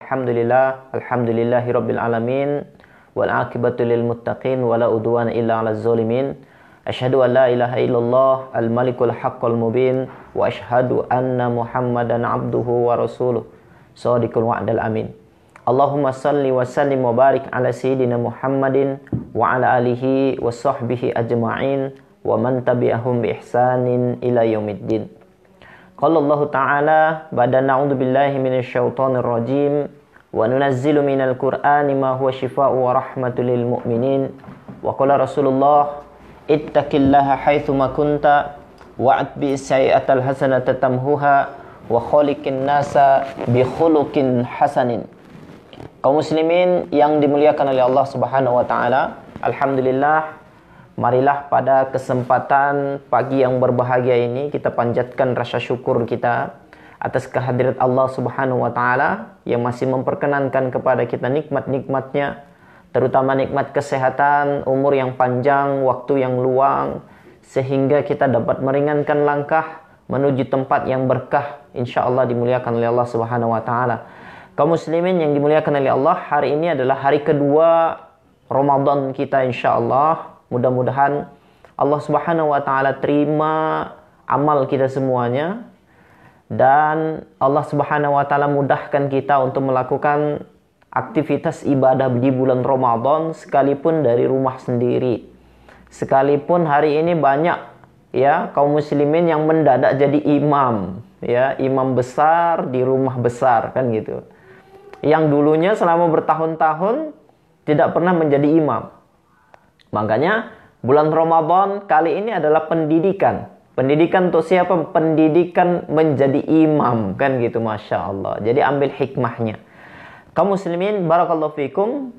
Alhamdulillahi rabbil alamin wal aqibatu lil muttaqin wala udwana illa 'alal zalimin. Asyhadu an la ilaha illallah al malikul haqqul mubin wa asyhadu anna Muhammadan abduhu wa rasuluh shadiqul wa'dal amin. Allahumma salli wa sallim wa barik ala sayyidina Muhammadin wa ala alihi wa sahbihi ajma'in wa man tabi'ahum bi ihsanin ila yaumiddin. Qala Allah Ta'ala ba'da na'udzu billahi minasyaitonir rajim wa nunazzilu minal Qur'ani ma huwa shifaa'un wa rahmatul lil mu'minin wa qala Rasulullah ittaqillaha haitsu ma kunta wa'atbi sayyi'atal hasanata tamhuha wa khaliqin nasa bi khuluqin hasanin. Kaum muslimin yang dimuliakan oleh Allah Subhanahu wa taala, alhamdulillah, marilah pada kesempatan pagi yang berbahagia ini kita panjatkan rasa syukur kita atas kehadirat Allah Subhanahu wa taala yang masih memperkenankan kepada kita nikmat-nikmatnya, terutama nikmat kesehatan, umur yang panjang, waktu yang luang, sehingga kita dapat meringankan langkah menuju tempat yang berkah, insyaallah dimuliakan oleh Allah Subhanahu wa taala. Kaum muslimin yang dimuliakan oleh Allah, hari ini adalah hari kedua Ramadan kita, insyaallah. Mudah-mudahan Allah Subhanahu wa taala terima amal kita semuanya dan Allah Subhanahu wa taala mudahkan kita untuk melakukan aktivitas ibadah di bulan Ramadan sekalipun dari rumah sendiri. Sekalipun hari ini banyak ya kaum muslimin yang mendadak jadi imam, ya, imam besar di rumah besar kan gitu. Yang dulunya selama bertahun-tahun tidak pernah menjadi imam. Makanya bulan Ramadan kali ini adalah pendidikan. Pendidikan untuk siapa? Pendidikan menjadi imam kan gitu, Masya Allah. Jadi ambil hikmahnya. Kaum muslimin, barakallahu fikum.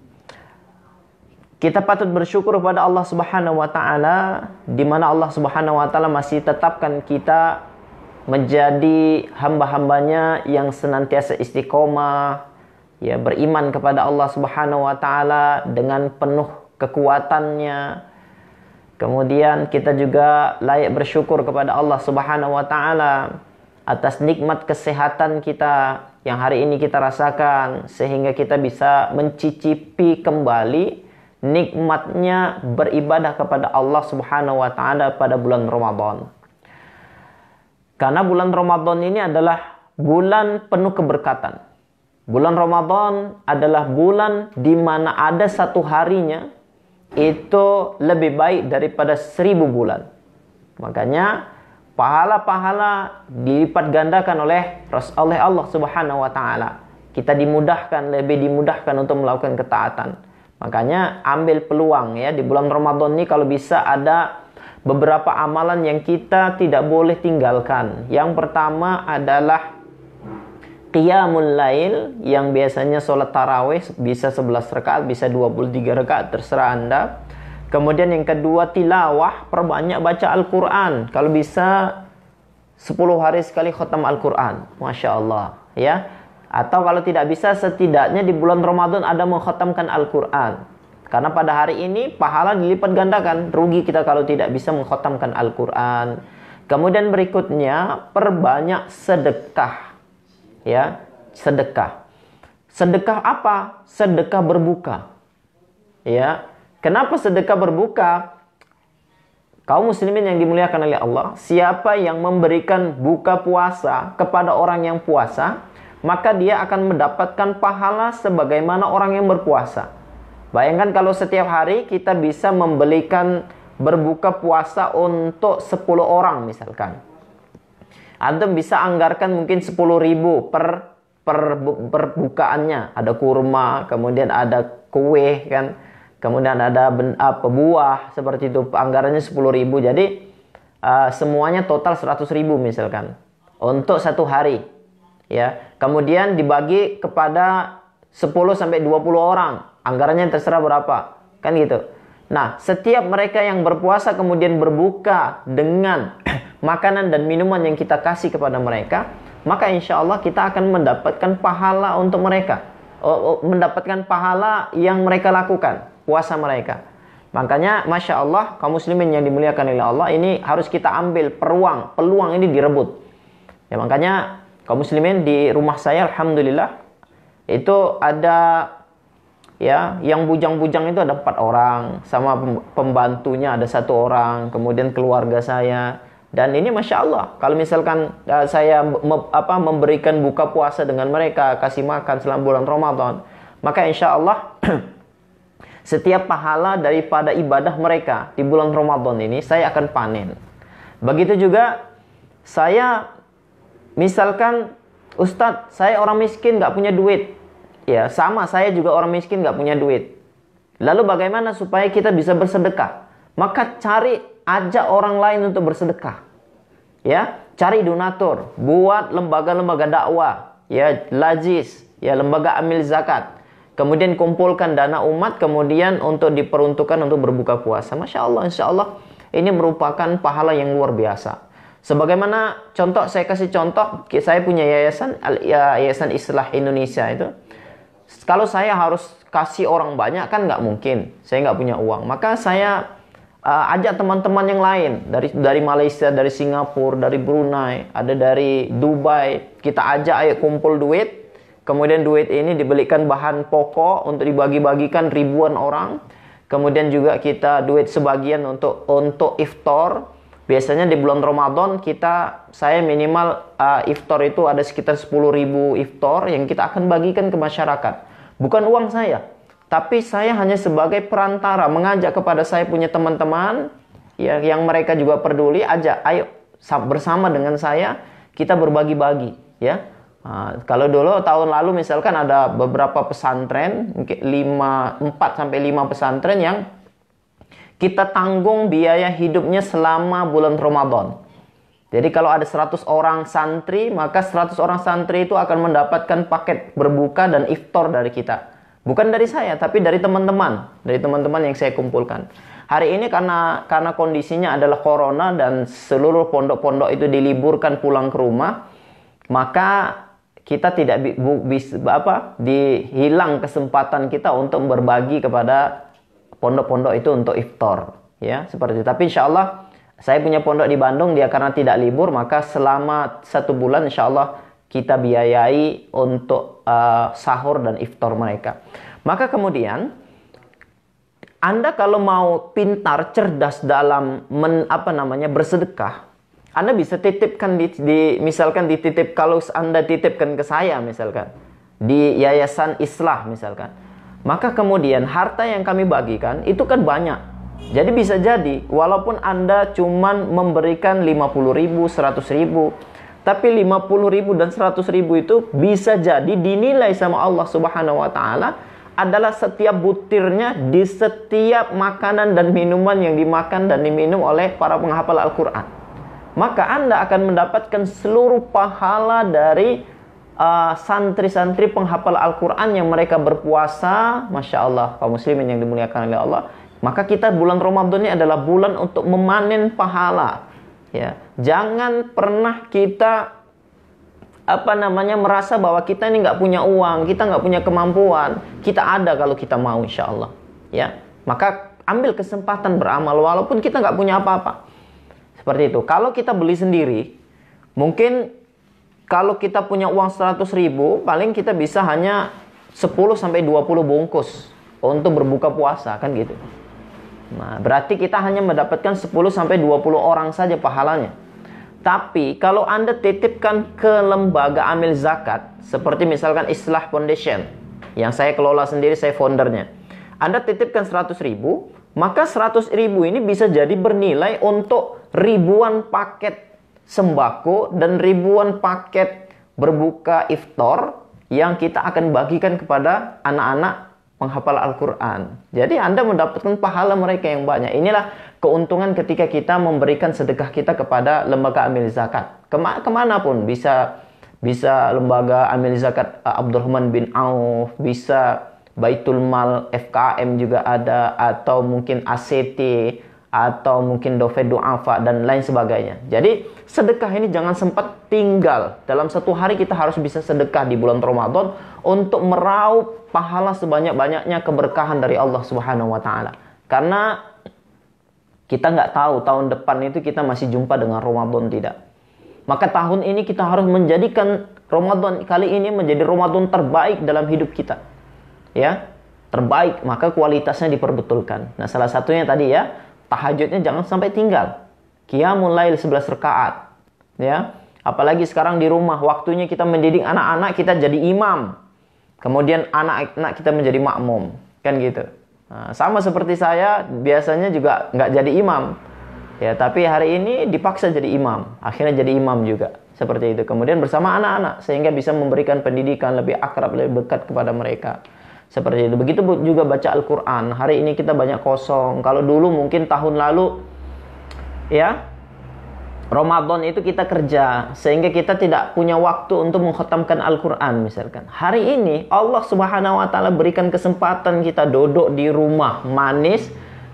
Kita patut bersyukur kepada Allah Subhanahu wa taala di mana Allah Subhanahu wa taala masih tetapkan kita menjadi hamba-hambanya yang senantiasa istiqomah, ya, beriman kepada Allah Subhanahu wa taala dengan penuh kekuatannya. Kemudian kita juga layak bersyukur kepada Allah Subhanahu wa taala atas nikmat kesehatan kita yang hari ini kita rasakan, sehingga kita bisa mencicipi kembali nikmatnya beribadah kepada Allah Subhanahu wa taala pada bulan Ramadan. Karena bulan Ramadan ini adalah bulan penuh keberkatan. Bulan Ramadan adalah bulan di mana ada satu harinya itu lebih baik daripada 1000 bulan. Makanya pahala-pahala dilipat gandakan oleh Allah Subhanahu wa taala. Kita lebih dimudahkan untuk melakukan ketaatan. Makanya ambil peluang ya di bulan Ramadan ini, kalau bisa ada beberapa amalan yang kita tidak boleh tinggalkan. Yang pertama adalah Qiyamul Lail, yang biasanya sholat tarawih, bisa 11 rakaat, bisa 23 rakaat, terserah Anda. Kemudian yang kedua, tilawah, perbanyak baca Al-Quran. Kalau bisa 10 hari sekali khatam Al-Quran, Masya Allah ya. Atau kalau tidak bisa, setidaknya di bulan Ramadan ada mengkhatamkan Al-Quran. Karena pada hari ini pahala dilipat gandakan. Rugi kita kalau tidak bisa mengkhatamkan Al-Quran. Kemudian berikutnya, perbanyak sedekah. Ya, sedekah. Sedekah apa? Sedekah berbuka. Ya. Kenapa sedekah berbuka? Kaum muslimin yang dimuliakan oleh Allah, siapa yang memberikan buka puasa kepada orang yang puasa, maka dia akan mendapatkan pahala sebagaimana orang yang berpuasa. Bayangkan kalau setiap hari kita bisa membelikan berbuka puasa untuk 10 orang misalkan. Antum bisa anggarkan mungkin 10.000 per bukaannya. Ada kurma, kemudian ada kue kan, kemudian ada buah seperti itu. Anggarannya 10.000. Jadi semuanya total 100.000 misalkan untuk satu hari. Ya, kemudian dibagi kepada 10 sampai 20 orang. Anggarannya terserah berapa. Kan gitu. Nah, setiap mereka yang berpuasa kemudian berbuka dengan makanan dan minuman yang kita kasih kepada mereka, maka insya Allah kita akan mendapatkan pahala untuk mereka. Mendapatkan pahala yang mereka lakukan, puasa mereka. Makanya, Masya Allah, kaum muslimin yang dimuliakan oleh Allah, ini harus kita ambil peluang ini direbut. Ya, makanya, kaum muslimin di rumah saya, alhamdulillah, Itu ada ya, yang bujang-bujang itu ada 4 orang, sama pembantunya ada 1 orang, kemudian keluarga saya. Dan ini Masya Allah, kalau misalkan saya memberikan buka puasa dengan mereka, kasih makan selama bulan Ramadan, maka insya Allah setiap pahala daripada ibadah mereka di bulan Ramadan ini saya akan panen. Begitu juga saya, misalkan Ustadz, saya orang miskin gak punya duit. Ya, sama, saya juga orang miskin gak punya duit. Lalu bagaimana supaya kita bisa bersedekah? Maka ajak orang lain untuk bersedekah. Ya, cari donatur, buat lembaga-lembaga dakwah, ya, lajis, ya, lembaga amil zakat. Kemudian kumpulkan dana umat, kemudian untuk diperuntukkan untuk berbuka puasa. Masya Allah, insya Allah ini merupakan pahala yang luar biasa. Sebagaimana contoh, saya kasih contoh, saya punya yayasan Islah Indonesia itu. Kalau saya harus kasih orang banyak kan nggak mungkin, saya nggak punya uang. Maka saya ajak teman-teman yang lain dari Malaysia, dari Singapura, dari Brunei, ada dari Dubai. Kita ajak, ayo kumpul duit. Kemudian duit ini dibelikan bahan pokok untuk dibagi-bagikan ribuan orang. Kemudian juga kita duit sebagian untuk iftar. Biasanya di bulan Ramadan saya minimal iftar itu ada sekitar 10.000 iftar yang kita akan bagikan ke masyarakat. Bukan uang saya, tapi saya hanya sebagai perantara mengajak kepada saya punya teman-teman ya, yang mereka juga peduli, ayo bersama dengan saya kita berbagi-bagi ya. Kalau dulu tahun lalu misalkan ada beberapa pesantren, mungkin 4-5 pesantren yang kita tanggung biaya hidupnya selama bulan Ramadan. Jadi kalau ada 100 orang santri, maka 100 orang santri itu akan mendapatkan paket berbuka dan iftar dari kita. Bukan dari saya, tapi dari teman-teman yang saya kumpulkan. Hari ini karena kondisinya adalah corona dan seluruh pondok-pondok itu diliburkan pulang ke rumah, maka kita tidak dihilang kesempatan kita untuk berbagi kepada pondok-pondok itu untuk iftar, ya, seperti itu. Tapi insya Allah saya punya pondok di Bandung, dia karena tidak libur, maka selama 1 bulan insya Allah kita biayai untuk sahur dan iftar mereka. Maka kemudian Anda kalau mau pintar, cerdas dalam bersedekah, Anda bisa titipkan misalkan kalau Anda titipkan ke saya misalkan di Yayasan Islah misalkan. Maka kemudian harta yang kami bagikan itu kan banyak. Jadi bisa jadi walaupun Anda cuman memberikan 50.000, 100.000, tapi 50.000 dan 100.000 itu bisa jadi dinilai sama Allah Subhanahu wa taala adalah setiap butirnya di setiap makanan dan minuman yang dimakan dan diminum oleh para penghafal Al-Qur'an. Maka Anda akan mendapatkan seluruh pahala dari santri-santri penghafal Al-Quran yang mereka berpuasa. Masya Allah, kaum muslimin yang dimuliakan oleh Allah. Maka kita bulan Ramadan ini adalah bulan untuk memanen pahala ya. Jangan pernah kita merasa bahwa kita ini nggak punya uang, kita nggak punya kemampuan. Kita ada kalau kita mau, insya Allah ya. Maka ambil kesempatan beramal walaupun kita nggak punya apa-apa. Seperti itu. Kalau kita beli sendiri, mungkin kalau kita punya uang 100.000, paling kita bisa hanya 10-20 bungkus untuk berbuka puasa, kan gitu. Nah, berarti kita hanya mendapatkan 10-20 orang saja pahalanya. Tapi kalau Anda titipkan ke lembaga amil zakat, seperti misalkan Islah Foundation, yang saya kelola sendiri, saya foundernya. Anda titipkan 100.000, maka 100.000 ini bisa jadi bernilai untuk ribuan paket sembako dan ribuan paket berbuka iftar yang kita akan bagikan kepada anak-anak penghafal Al-Quran. Jadi Anda mendapatkan pahala mereka yang banyak. Inilah keuntungan ketika kita memberikan sedekah kita kepada lembaga amil zakat. Kemanapun bisa lembaga amil zakat Abdurrahman bin Auf, bisa Baitul Mal FKM juga ada, atau mungkin ACT, atau mungkin Dofe Du'afa dan lain sebagainya. Jadi sedekah ini jangan sempat tinggal. Dalam 1 hari kita harus bisa sedekah di bulan Ramadan untuk meraup pahala sebanyak-banyaknya keberkahan dari Allah Subhanahu wa taala. Karena kita nggak tahu tahun depan itu kita masih jumpa dengan Ramadan tidak. Maka tahun ini kita harus menjadikan Ramadan kali ini menjadi Ramadan terbaik dalam hidup kita. Ya, terbaik, maka kualitasnya diperbetulkan. Nah, salah satunya tadi ya, tahajudnya jangan sampai tinggal. Qiyamul lail 11 rakaat. Ya, apalagi sekarang di rumah, waktunya kita mendidik anak-anak, kita jadi imam. Kemudian anak-anak kita menjadi makmum. Kan gitu. Nah, sama seperti saya, biasanya juga nggak jadi imam. Ya, tapi hari ini dipaksa jadi imam. Akhirnya jadi imam juga. Seperti itu. Kemudian bersama anak-anak, sehingga bisa memberikan pendidikan lebih akrab, lebih dekat kepada mereka. Seperti itu. Begitu juga baca Al-Quran. Hari ini kita banyak kosong. Kalau dulu mungkin tahun lalu, ya, Ramadan itu kita kerja, sehingga kita tidak punya waktu untuk mengkhatamkan Al-Quran misalkan. Hari ini Allah Subhanahu wa Ta'ala berikan kesempatan kita duduk di rumah manis,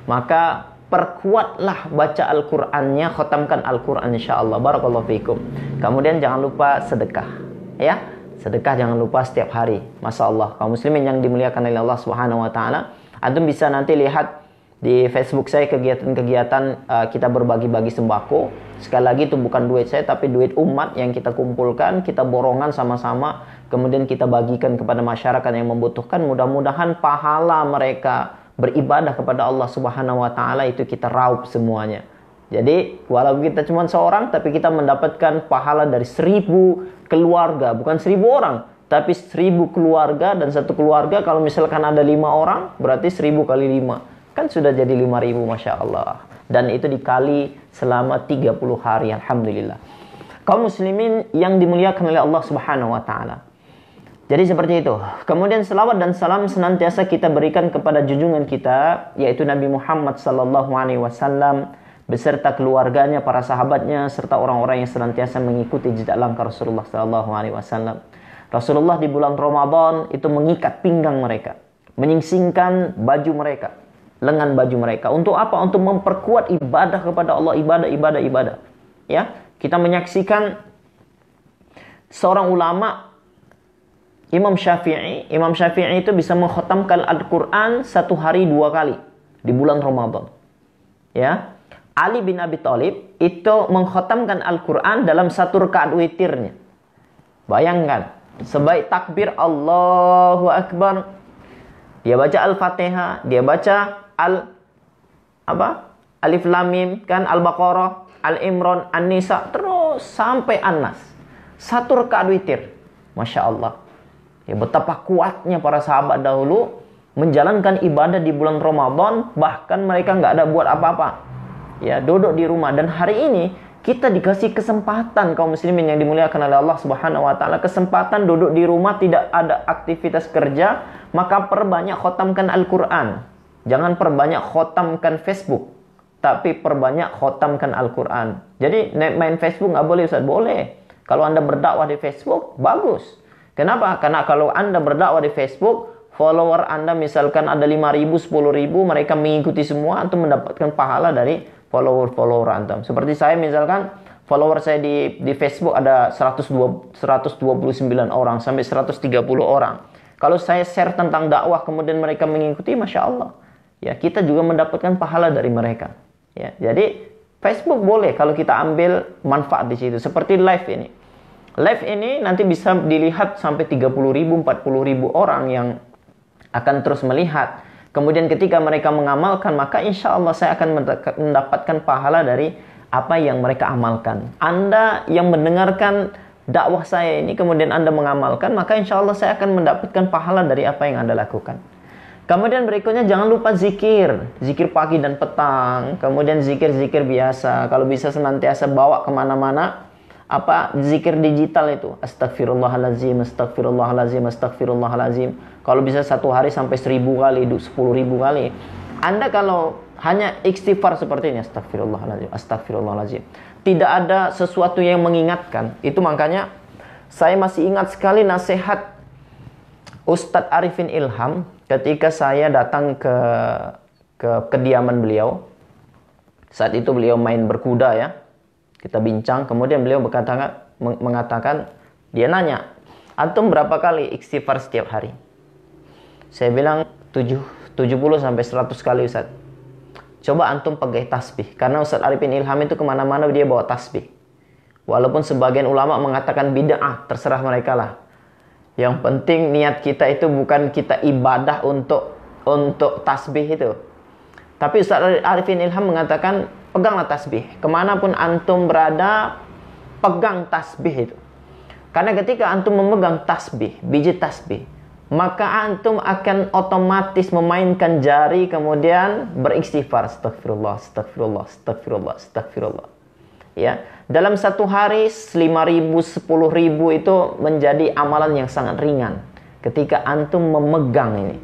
maka perkuatlah baca Al-Qurannya, khatamkan Al-Quran insyaAllah. Barakallahu fikum. Kemudian jangan lupa sedekah. Ya, sedekah jangan lupa setiap hari. Masya Allah, kaum muslimin yang dimuliakan oleh Allah Subhanahu wa Ta'ala. Antum bisa nanti lihat di Facebook saya kegiatan-kegiatan kita berbagi-bagi sembako. Sekali lagi itu bukan duit saya, tapi duit umat yang kita kumpulkan, kita borongan sama-sama, kemudian kita bagikan kepada masyarakat yang membutuhkan. Mudah-mudahan pahala mereka beribadah kepada Allah Subhanahu wa Ta'ala itu kita raup semuanya. Jadi walau kita cuma seorang, tapi kita mendapatkan pahala dari 1000 keluarga, bukan 1000 orang, tapi 1000 keluarga. Dan satu keluarga kalau misalkan ada 5 orang, berarti 1000 kali 5, kan sudah jadi 5000, Masya Allah. Dan itu dikali selama 30 hari, Alhamdulillah. Kaum muslimin yang dimuliakan oleh Allah Subhanahu wa Ta'ala. Jadi seperti itu. Kemudian selawat dan salam senantiasa kita berikan kepada junjungan kita, yaitu Nabi Muhammad sallallahu alaihi wasallam beserta keluarganya, para sahabatnya, serta orang-orang yang senantiasa mengikuti jejak langkah Rasulullah sallallahu alaihi wasallam. Rasulullah di bulan Ramadan itu mengikat pinggang mereka, menyingsingkan baju mereka, lengan baju mereka. Untuk apa? Untuk memperkuat ibadah kepada Allah, ibadah. Ya, kita menyaksikan seorang ulama, Imam Syafi'i itu bisa mengkhatamkan Al-Quran 1 hari 2 kali di bulan Ramadan. Ya, Ali bin Abi Thalib itu mengkhatamkan Al-Quran dalam 1 rakaat witirnya. Bayangkan, sebaik takbir Allahu Akbar, dia baca Al-Fatihah, dia baca Alif Lam Mim, kan, Al-Baqarah, Al-Imran, An-Nisa, terus sampai An-Nas. 1 rakaat witir. Masya Allah. Ya, betapa kuatnya para sahabat dahulu menjalankan ibadah di bulan Ramadan, bahkan mereka nggak ada buat apa-apa. Ya, duduk di rumah. Dan hari ini kita dikasih kesempatan, kaum muslimin yang dimuliakan oleh Allah Subhanahu wa Ta'ala, kesempatan duduk di rumah, tidak ada aktivitas kerja, maka perbanyak khotamkan Al-Quran. Jangan perbanyak khotamkan Facebook, tapi perbanyak khotamkan Al-Quran. Jadi main Facebook nggak boleh, Ustaz? Boleh. Kalau Anda berdakwah di Facebook, bagus. Kenapa? Karena kalau Anda berdakwah di Facebook, follower Anda misalkan ada 5.000, 10.000, mereka mengikuti semua, Antum mendapatkan pahala dari follower Antum. Seperti saya misalkan, follower saya di Facebook ada 129 orang sampai 130 orang. Kalau saya share tentang dakwah kemudian mereka mengikuti, Masya Allah. Ya, kita juga mendapatkan pahala dari mereka. Ya, jadi Facebook boleh kalau kita ambil manfaat di situ. Seperti live ini. Live ini nanti bisa dilihat sampai 30.000, 40.000 orang yang akan terus melihat. Kemudian ketika mereka mengamalkan, maka insya Allah saya akan mendapatkan pahala dari apa yang mereka amalkan. Anda yang mendengarkan dakwah saya ini, kemudian Anda mengamalkan, maka insya Allah saya akan mendapatkan pahala dari apa yang Anda lakukan. Kemudian berikutnya jangan lupa zikir. Zikir pagi dan petang. Kemudian zikir-zikir biasa. Kalau bisa senantiasa bawa kemana-mana. Zikir digital itu. Astagfirullahalazim, astagfirullahalazim, astagfirullahalazim. Kalau bisa 1 hari sampai 1000 kali, 10.000 kali. Anda kalau hanya istighfar seperti ini, astagfirullahalazim, astagfirullahalazim, tidak ada sesuatu yang mengingatkan. Itu makanya saya masih ingat sekali nasihat Ustadz Arifin Ilham ketika saya datang ke kediaman beliau. Saat itu beliau main berkuda ya. Kita bincang, kemudian beliau mengatakan, dia nanya, antum berapa kali istighfar setiap hari? Saya bilang 70 sampai 100 kali, Ustaz. Coba antum pakai tasbih, karena Ustaz Arifin Ilham itu kemana-mana dia bawa tasbih. Walaupun sebagian ulama mengatakan bid'ah, terserah mereka lah. Yang penting niat kita itu bukan kita ibadah untuk tasbih itu. Tapi Ustaz Arifin Ilham mengatakan, peganglah tasbih. Kemanapun antum berada, pegang tasbih itu. Karena ketika antum memegang tasbih, biji tasbih, maka antum akan otomatis memainkan jari, kemudian beristighfar, astagfirullah, astagfirullah, astagfirullah, astagfirullah. Ya, dalam satu hari 5.000, 10.000 itu menjadi amalan yang sangat ringan ketika antum memegang ini.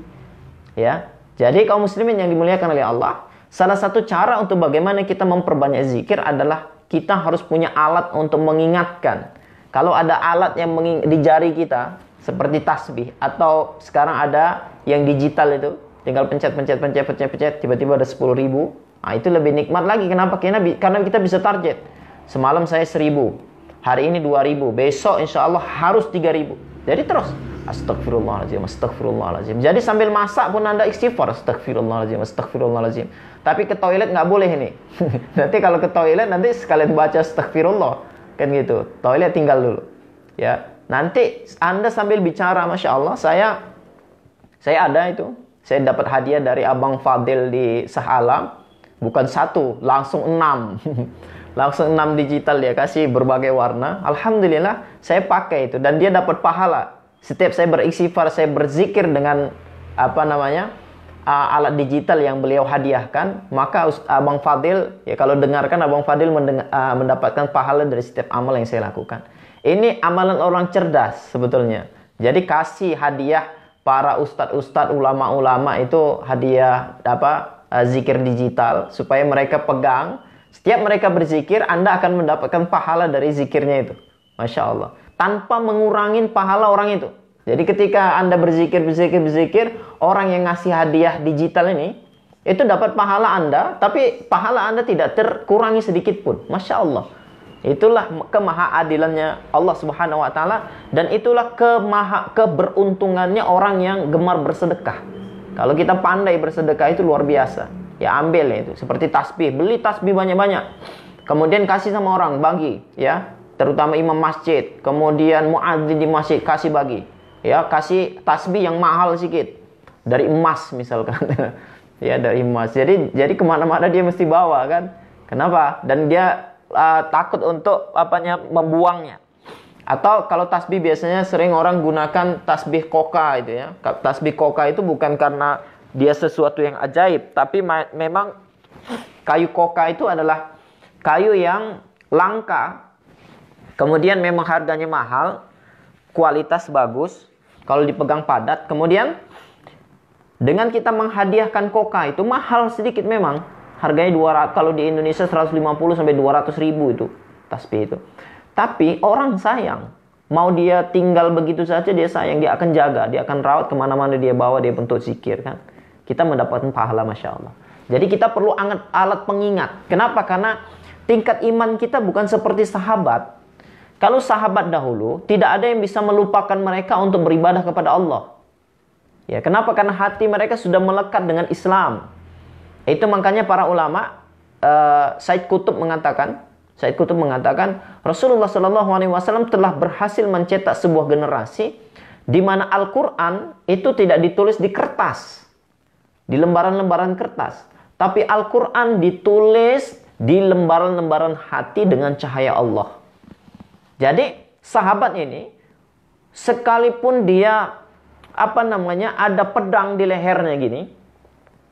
Ya, jadi kaum muslimin yang dimuliakan oleh Allah, salah satu cara untuk bagaimana kita memperbanyak zikir adalah kita harus punya alat untuk mengingatkan. Kalau ada alat yang di jari kita seperti tasbih, atau sekarang ada yang digital itu, tinggal pencet, tiba-tiba ada 10.000. Nah, itu lebih nikmat lagi. Kenapa? Karena kita bisa target. Semalam saya 1.000, hari ini 2.000, besok insya Allah harus 3.000. Jadi terus, astagfirullahaladzim, astagfirullahaladzim. Jadi sambil masak pun Anda istighfar, astagfirullahaladzim, astagfirullahaladzim. Tapi ke toilet nggak boleh ini. Nanti kalau ke toilet, nanti sekalian baca astagfirullah. Kan gitu, toilet tinggal dulu. Ya, nanti Anda sambil bicara, Masya Allah, saya ada itu. Saya dapat hadiah dari Abang Fadil di Sahalam. Bukan 1, langsung 6. Langsung 6 digital dia kasih berbagai warna. Alhamdulillah, saya pakai itu. Dan dia dapat pahala. Setiap saya beristighfar, saya berzikir dengan alat digital yang beliau hadiahkan, maka Abang Fadil, ya kalau dengarkan, Abang Fadil mendapatkan pahala dari setiap amal yang saya lakukan. Ini amalan orang cerdas sebetulnya. Jadi kasih hadiah para ustadz-ustadz, ulama-ulama itu hadiah zikir digital supaya mereka pegang. Setiap mereka berzikir, Anda akan mendapatkan pahala dari zikirnya itu. Masya Allah. Tanpa mengurangi pahala orang itu. Jadi ketika Anda berzikir, orang yang ngasih hadiah digital ini, itu dapat pahala Anda, tapi pahala Anda tidak terkurangi sedikit pun. Masya Allah. Itulah kemahaadilannya Allah Subhanahu wa Ta'ala, dan itulah keberuntungannya orang yang gemar bersedekah. Kalau kita pandai bersedekah itu luar biasa. Ya ambil itu, seperti tasbih, beli tasbih banyak-banyak. Kemudian kasih sama orang, bagi, ya. Terutama imam masjid, kemudian muadzin di masjid, kasih bagi. Ya, kasih tasbih yang mahal sedikit. Dari emas misalkan. Ya, dari emas. Jadi kemana-mana dia mesti bawa kan. Kenapa? Dan dia takut untuk membuangnya. Atau kalau tasbih biasanya sering orang gunakan tasbih koka itu ya. Tasbih koka itu bukan karena dia sesuatu yang ajaib, tapi memang kayu koka itu adalah kayu yang langka. Kemudian memang harganya mahal, kualitas bagus, kalau dipegang padat. Kemudian dengan kita menghadiahkan koka itu mahal sedikit memang. Harganya 200, kalau di Indonesia 150 sampai 200 ribu itu tasbih itu. Tapi orang sayang. Mau dia tinggal begitu saja, dia sayang, dia akan jaga, dia akan rawat kemana-mana dia bawa, dia bentuk zikir kan. Kita mendapatkan pahala, Masya Allah. Jadi kita perlu alat pengingat. Kenapa? Karena tingkat iman kita bukan seperti sahabat. Kalau sahabat dahulu, tidak ada yang bisa melupakan mereka untuk beribadah kepada Allah. Ya, kenapa? Karena hati mereka sudah melekat dengan Islam. Itu makanya para ulama, Said Qutb mengatakan, Rasulullah SAW telah berhasil mencetak sebuah generasi di mana Al-Quran itu tidak ditulis di kertas, di lembaran-lembaran kertas, tapi Al-Quran ditulis di lembaran-lembaran hati dengan cahaya Allah. Jadi sahabat ini, sekalipun dia ada pedang di lehernya gini,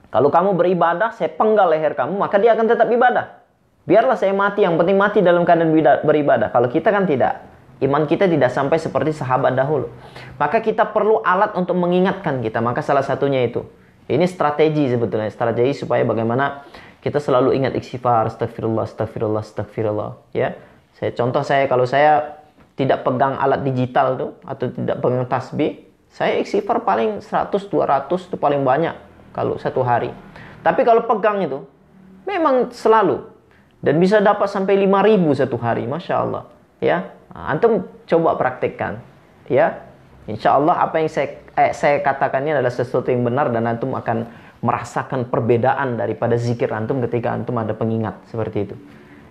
kalau kamu beribadah, saya penggal leher kamu, maka dia akan tetap ibadah. Biarlah saya mati, yang penting mati dalam keadaan beribadah. Kalau kita kan tidak. Iman kita tidak sampai seperti sahabat dahulu. Maka kita perlu alat untuk mengingatkan kita. Maka salah satunya itu. Ini strategi sebetulnya. Strategi supaya bagaimana kita selalu ingat istighfar. Astagfirullah, astagfirullah, astagfirullah. Ya. Kalau saya tidak pegang alat digital tuh, atau tidak pegang tasbih, saya istighfar paling 100-200 itu paling banyak. Kalau satu hari. Tapi kalau pegang itu, memang selalu. Dan bisa dapat sampai 5.000 satu hari. Masya Allah. Ya, antum coba praktekkan. Ya, insya Allah apa yang saya katakan ini adalah sesuatu yang benar. Dan antum akan merasakan perbedaan daripada zikir antum ketika antum ada pengingat. Seperti itu.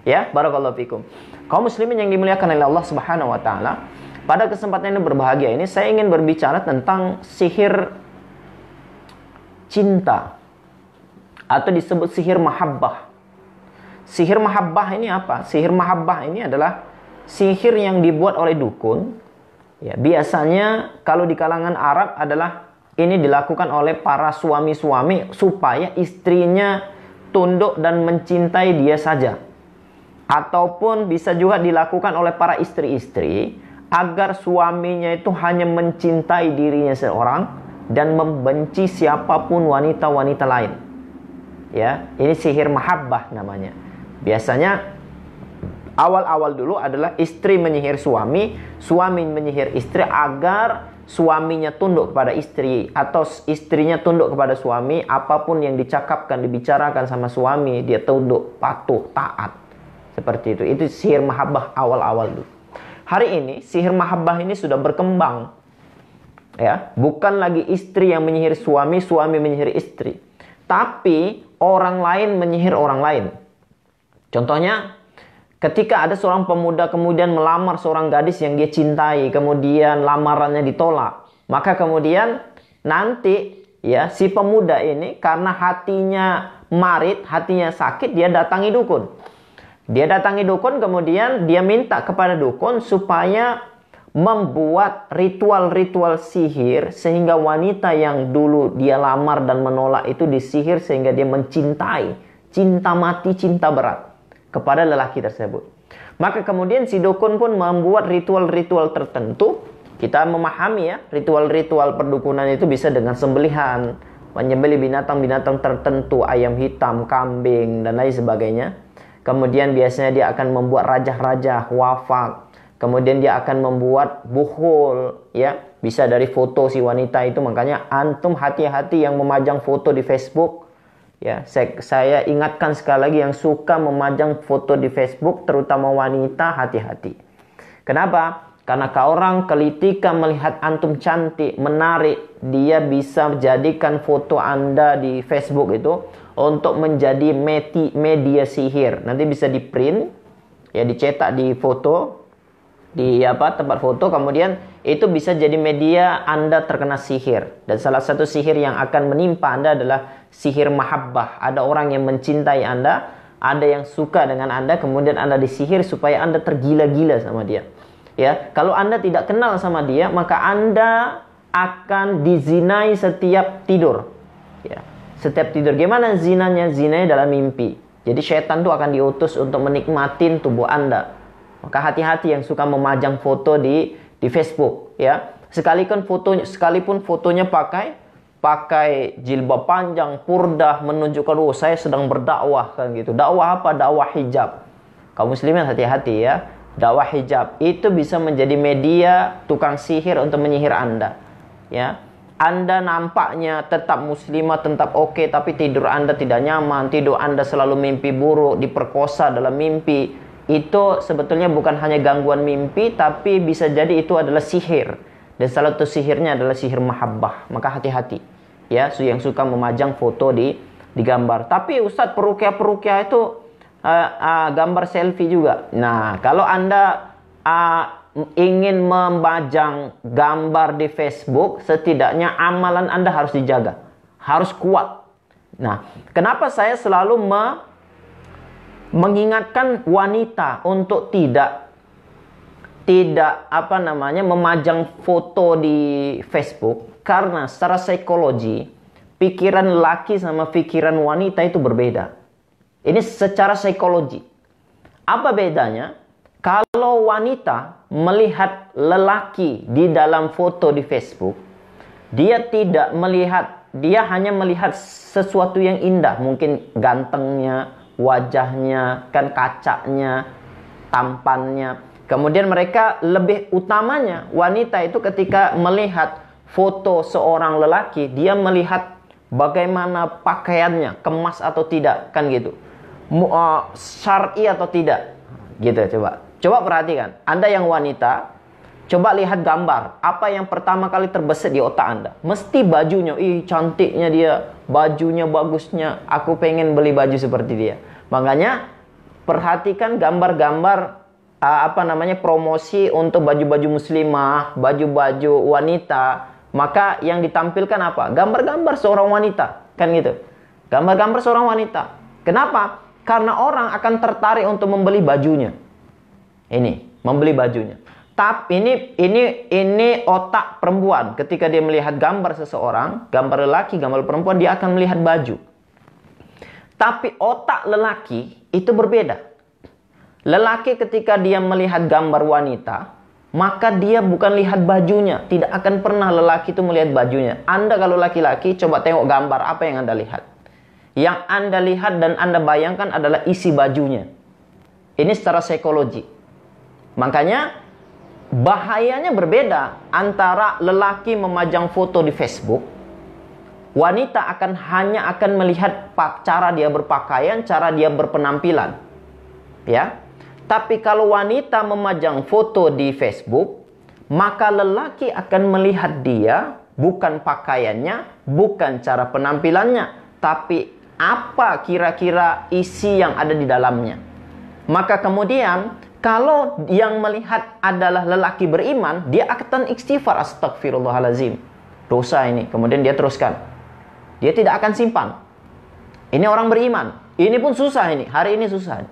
Ya, barakallahu fikum. Kaum muslimin yang dimuliakan oleh Allah Subhanahu wa taala, pada kesempatan ini berbahagia ini saya ingin berbicara tentang sihir cinta atau disebut sihir mahabbah. Sihir mahabbah ini apa? Sihir mahabbah ini adalah sihir yang dibuat oleh dukun. Ya, biasanya kalau di kalangan Arab adalah ini dilakukan oleh para suami-suami supaya istrinya tunduk dan mencintai dia saja. Ataupun bisa juga dilakukan oleh para istri-istri agar suaminya itu hanya mencintai dirinya seorang dan membenci siapapun wanita-wanita lain. Ya, ini sihir mahabbah namanya. Biasanya awal-awal dulu adalah istri menyihir suami, suami menyihir istri agar suaminya tunduk kepada istri atau istrinya tunduk kepada suami. Apapun yang dicakapkan, dibicarakan sama suami, dia tunduk, patuh, taat. Seperti itu. Itu sihir mahabbah awal-awal dulu. Hari ini sihir mahabbah ini sudah berkembang. Ya, bukan lagi istri yang menyihir suami, suami menyihir istri. Tapi orang lain menyihir orang lain. Contohnya, ketika ada seorang pemuda kemudian melamar seorang gadis yang dia cintai, kemudian lamarannya ditolak, maka kemudian nanti ya si pemuda ini karena hatinya marit, hatinya sakit, dia datangi dukun. Dia datangi dukun, kemudian dia minta kepada dukun supaya membuat ritual-ritual sihir sehingga wanita yang dulu dia lamar dan menolak itu disihir sehingga dia mencintai, cinta mati, cinta berat kepada lelaki tersebut. Maka kemudian si dukun pun membuat ritual-ritual tertentu. Kita memahami ya, ritual-ritual perdukunan itu bisa dengan sembelihan, menyembelih binatang-binatang tertentu, ayam hitam, kambing, dan lain sebagainya. Kemudian biasanya dia akan membuat rajah-rajah, wafak. Kemudian dia akan membuat buhul, ya, bisa dari foto si wanita itu. Makanya antum hati-hati yang memajang foto di Facebook. Ya, saya ingatkan sekali lagi yang suka memajang foto di Facebook, terutama wanita, hati-hati. Kenapa? Karena orang ketika melihat antum cantik, menarik, dia bisa jadikan foto Anda di Facebook itu untuk menjadi media sihir. Nanti bisa di print, ya, dicetak di foto, di tempat foto, kemudian itu bisa jadi media Anda terkena sihir. Dan salah satu sihir yang akan menimpa Anda adalah sihir mahabbah. Ada orang yang mencintai Anda, ada yang suka dengan Anda, kemudian Anda disihir supaya Anda tergila-gila sama dia. Ya, kalau Anda tidak kenal sama dia, maka Anda akan dizinai setiap tidur. Ya, setiap tidur. Gimana zinanya? Zinanya dalam mimpi. Jadi setan itu akan diutus untuk menikmatin tubuh Anda. Maka hati-hati yang suka memajang foto di Facebook, ya. Sekalipun fotonya pakai jilbab panjang, purdah, menunjukkan saya sedang berdakwah kan gitu. Dakwah apa? Dakwah hijab. Kaum muslimin hati-hati ya. Dakwah hijab itu bisa menjadi media tukang sihir untuk menyihir Anda. Ya. Anda nampaknya tetap muslimah, tetap oke, tapi tidur Anda tidak nyaman, tidur Anda selalu mimpi buruk, diperkosa dalam mimpi. Itu sebetulnya bukan hanya gangguan mimpi, tapi bisa jadi itu adalah sihir. Dan salah satu sihirnya adalah sihir mahabbah. Maka hati-hati ya, yang suka memajang foto di gambar. Tapi Ustadz, peruqyah itu gambar selfie juga. Nah, kalau Anda ingin memajang gambar di Facebook, setidaknya amalan Anda harus dijaga, harus kuat. Nah, kenapa saya selalu mengingatkan wanita untuk tidak memajang foto di Facebook? Karena secara psikologi, pikiran laki sama pikiran wanita itu berbeda. Ini secara psikologi. Apa bedanya? Kalau wanita melihat lelaki di dalam foto di Facebook, dia hanya melihat sesuatu yang indah, mungkin gantengnya, wajahnya, kan kacanya, tampannya. Kemudian mereka lebih utamanya, wanita itu ketika melihat foto seorang lelaki, dia melihat bagaimana pakaiannya, kemas atau tidak, kan gitu. Syar'i atau tidak, gitu. Coba perhatikan, Anda yang wanita, coba lihat gambar, apa yang pertama kali terbesit di otak Anda? Mesti bajunya, cantiknya dia, bajunya bagusnya, aku pengen beli baju seperti dia. Makanya perhatikan gambar-gambar promosi untuk baju-baju muslimah, baju-baju wanita, maka yang ditampilkan apa? Gambar-gambar seorang wanita, kan gitu. Gambar-gambar seorang wanita. Kenapa? Karena orang akan tertarik untuk membeli bajunya. Ini, membeli bajunya. Tapi ini otak perempuan. Ketika dia melihat gambar seseorang, gambar lelaki, gambar perempuan, dia akan melihat baju. Tapi otak lelaki itu berbeda. Lelaki ketika dia melihat gambar wanita, maka dia bukan lihat bajunya. Tidak akan pernah lelaki itu melihat bajunya. Anda kalau laki-laki, coba tengok gambar apa yang Anda lihat. Yang Anda lihat dan Anda bayangkan adalah isi bajunya. Ini secara psikologi. Makanya bahayanya berbeda antara lelaki memajang foto di Facebook. Wanita hanya akan melihat cara dia berpakaian, cara dia berpenampilan. Ya. Tapi kalau wanita memajang foto di Facebook, maka lelaki akan melihat dia bukan pakaiannya, bukan cara penampilannya, tapi apa kira-kira isi yang ada di dalamnya. Maka kemudian kalau yang melihat adalah lelaki beriman, dia akan istighfar, astagfirullahalazim, dosa ini. Kemudian dia teruskan. Dia tidak akan simpan. Ini orang beriman. Ini pun susah ini. Hari ini susah.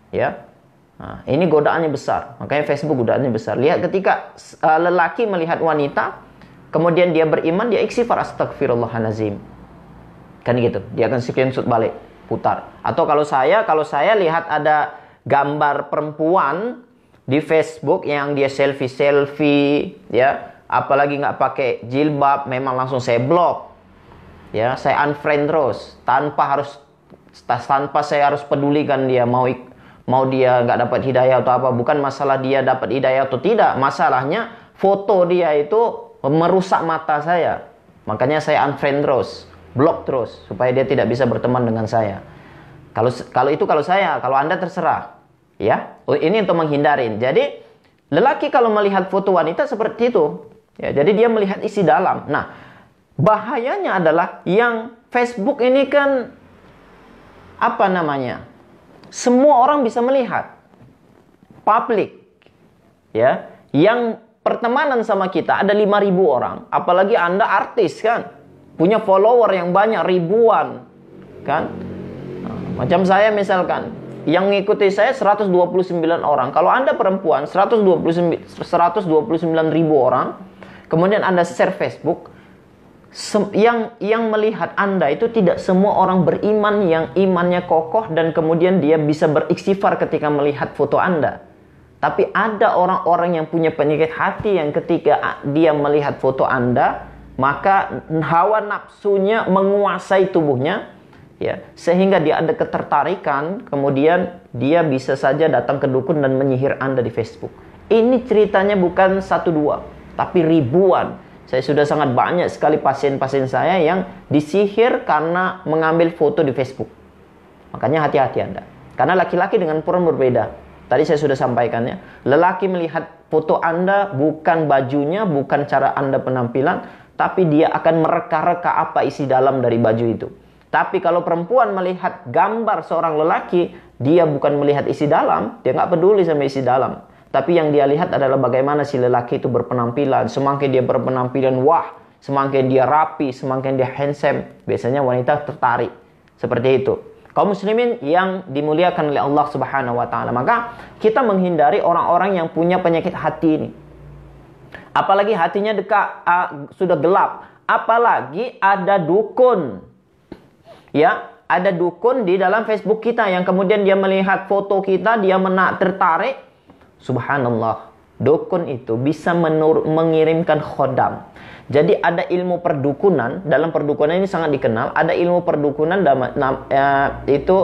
Ya. Nah, ini godaannya besar. Makanya Facebook godaannya besar. Lihat ketika lelaki melihat wanita, kemudian dia beriman, dia istighfar, astagfirullahalazim. Kan gitu. Dia akan screenshot balik, putar. Atau kalau saya lihat ada gambar perempuan di Facebook yang dia selfie, ya, apalagi nggak pakai jilbab, memang langsung saya blok, ya, saya unfriend terus, tanpa saya harus pedulikan dia mau dia nggak dapat hidayah atau apa. Bukan masalah dia dapat hidayah atau tidak, masalahnya foto dia itu merusak mata saya. Makanya saya unfriend terus, blok terus, supaya dia tidak bisa berteman dengan saya. Kalau saya, kalau Anda terserah. Ya, ini untuk menghindarin. Jadi lelaki kalau melihat foto wanita seperti itu, ya, jadi dia melihat isi dalam. Nah, bahayanya adalah yang Facebook ini kan semua orang bisa melihat, publik, ya. Yang pertemanan sama kita ada 5.000 orang, apalagi Anda artis kan, punya follower yang banyak ribuan, kan? Nah, macam saya misalkan. Yang mengikuti saya 129 orang. Kalau Anda perempuan, 129.000 orang. Kemudian Anda share Facebook. Yang melihat Anda itu tidak semua orang beriman yang imannya kokoh dan kemudian dia bisa beristighfar ketika melihat foto Anda. Tapi ada orang-orang yang punya penyakit hati yang ketika dia melihat foto Anda, maka hawa nafsunya menguasai tubuhnya. Ya, sehingga dia ada ketertarikan, kemudian dia bisa saja datang ke dukun dan menyihir Anda di Facebook. Ini ceritanya bukan 1-2, tapi ribuan. Saya sudah sangat banyak sekali pasien-pasien saya yang disihir karena mengambil foto di Facebook. Makanya hati-hati Anda. Karena laki-laki dengan perempuan berbeda. Tadi saya sudah sampaikannya. Lelaki melihat foto Anda bukan bajunya, bukan cara Anda penampilan, tapi dia akan mereka-reka apa isi dalam dari baju itu. Tapi kalau perempuan melihat gambar seorang lelaki, dia bukan melihat isi dalam, dia nggak peduli sama isi dalam. Tapi yang dia lihat adalah bagaimana si lelaki itu berpenampilan. Semakin dia berpenampilan wah, semakin dia rapi, semakin dia handsome, biasanya wanita tertarik. Seperti itu. Kaum muslimin yang dimuliakan oleh Allah Subhanahu wa taala, maka kita menghindari orang-orang yang punya penyakit hati ini. Apalagi hatinya sudah gelap, apalagi ada dukun. Ya, ada dukun di dalam Facebook kita yang kemudian dia melihat foto kita, dia tertarik. Subhanallah, dukun itu bisa mengirimkan khodam. Jadi ada ilmu perdukunan, dalam perdukunan ini sangat dikenal. Ada ilmu perdukunan itu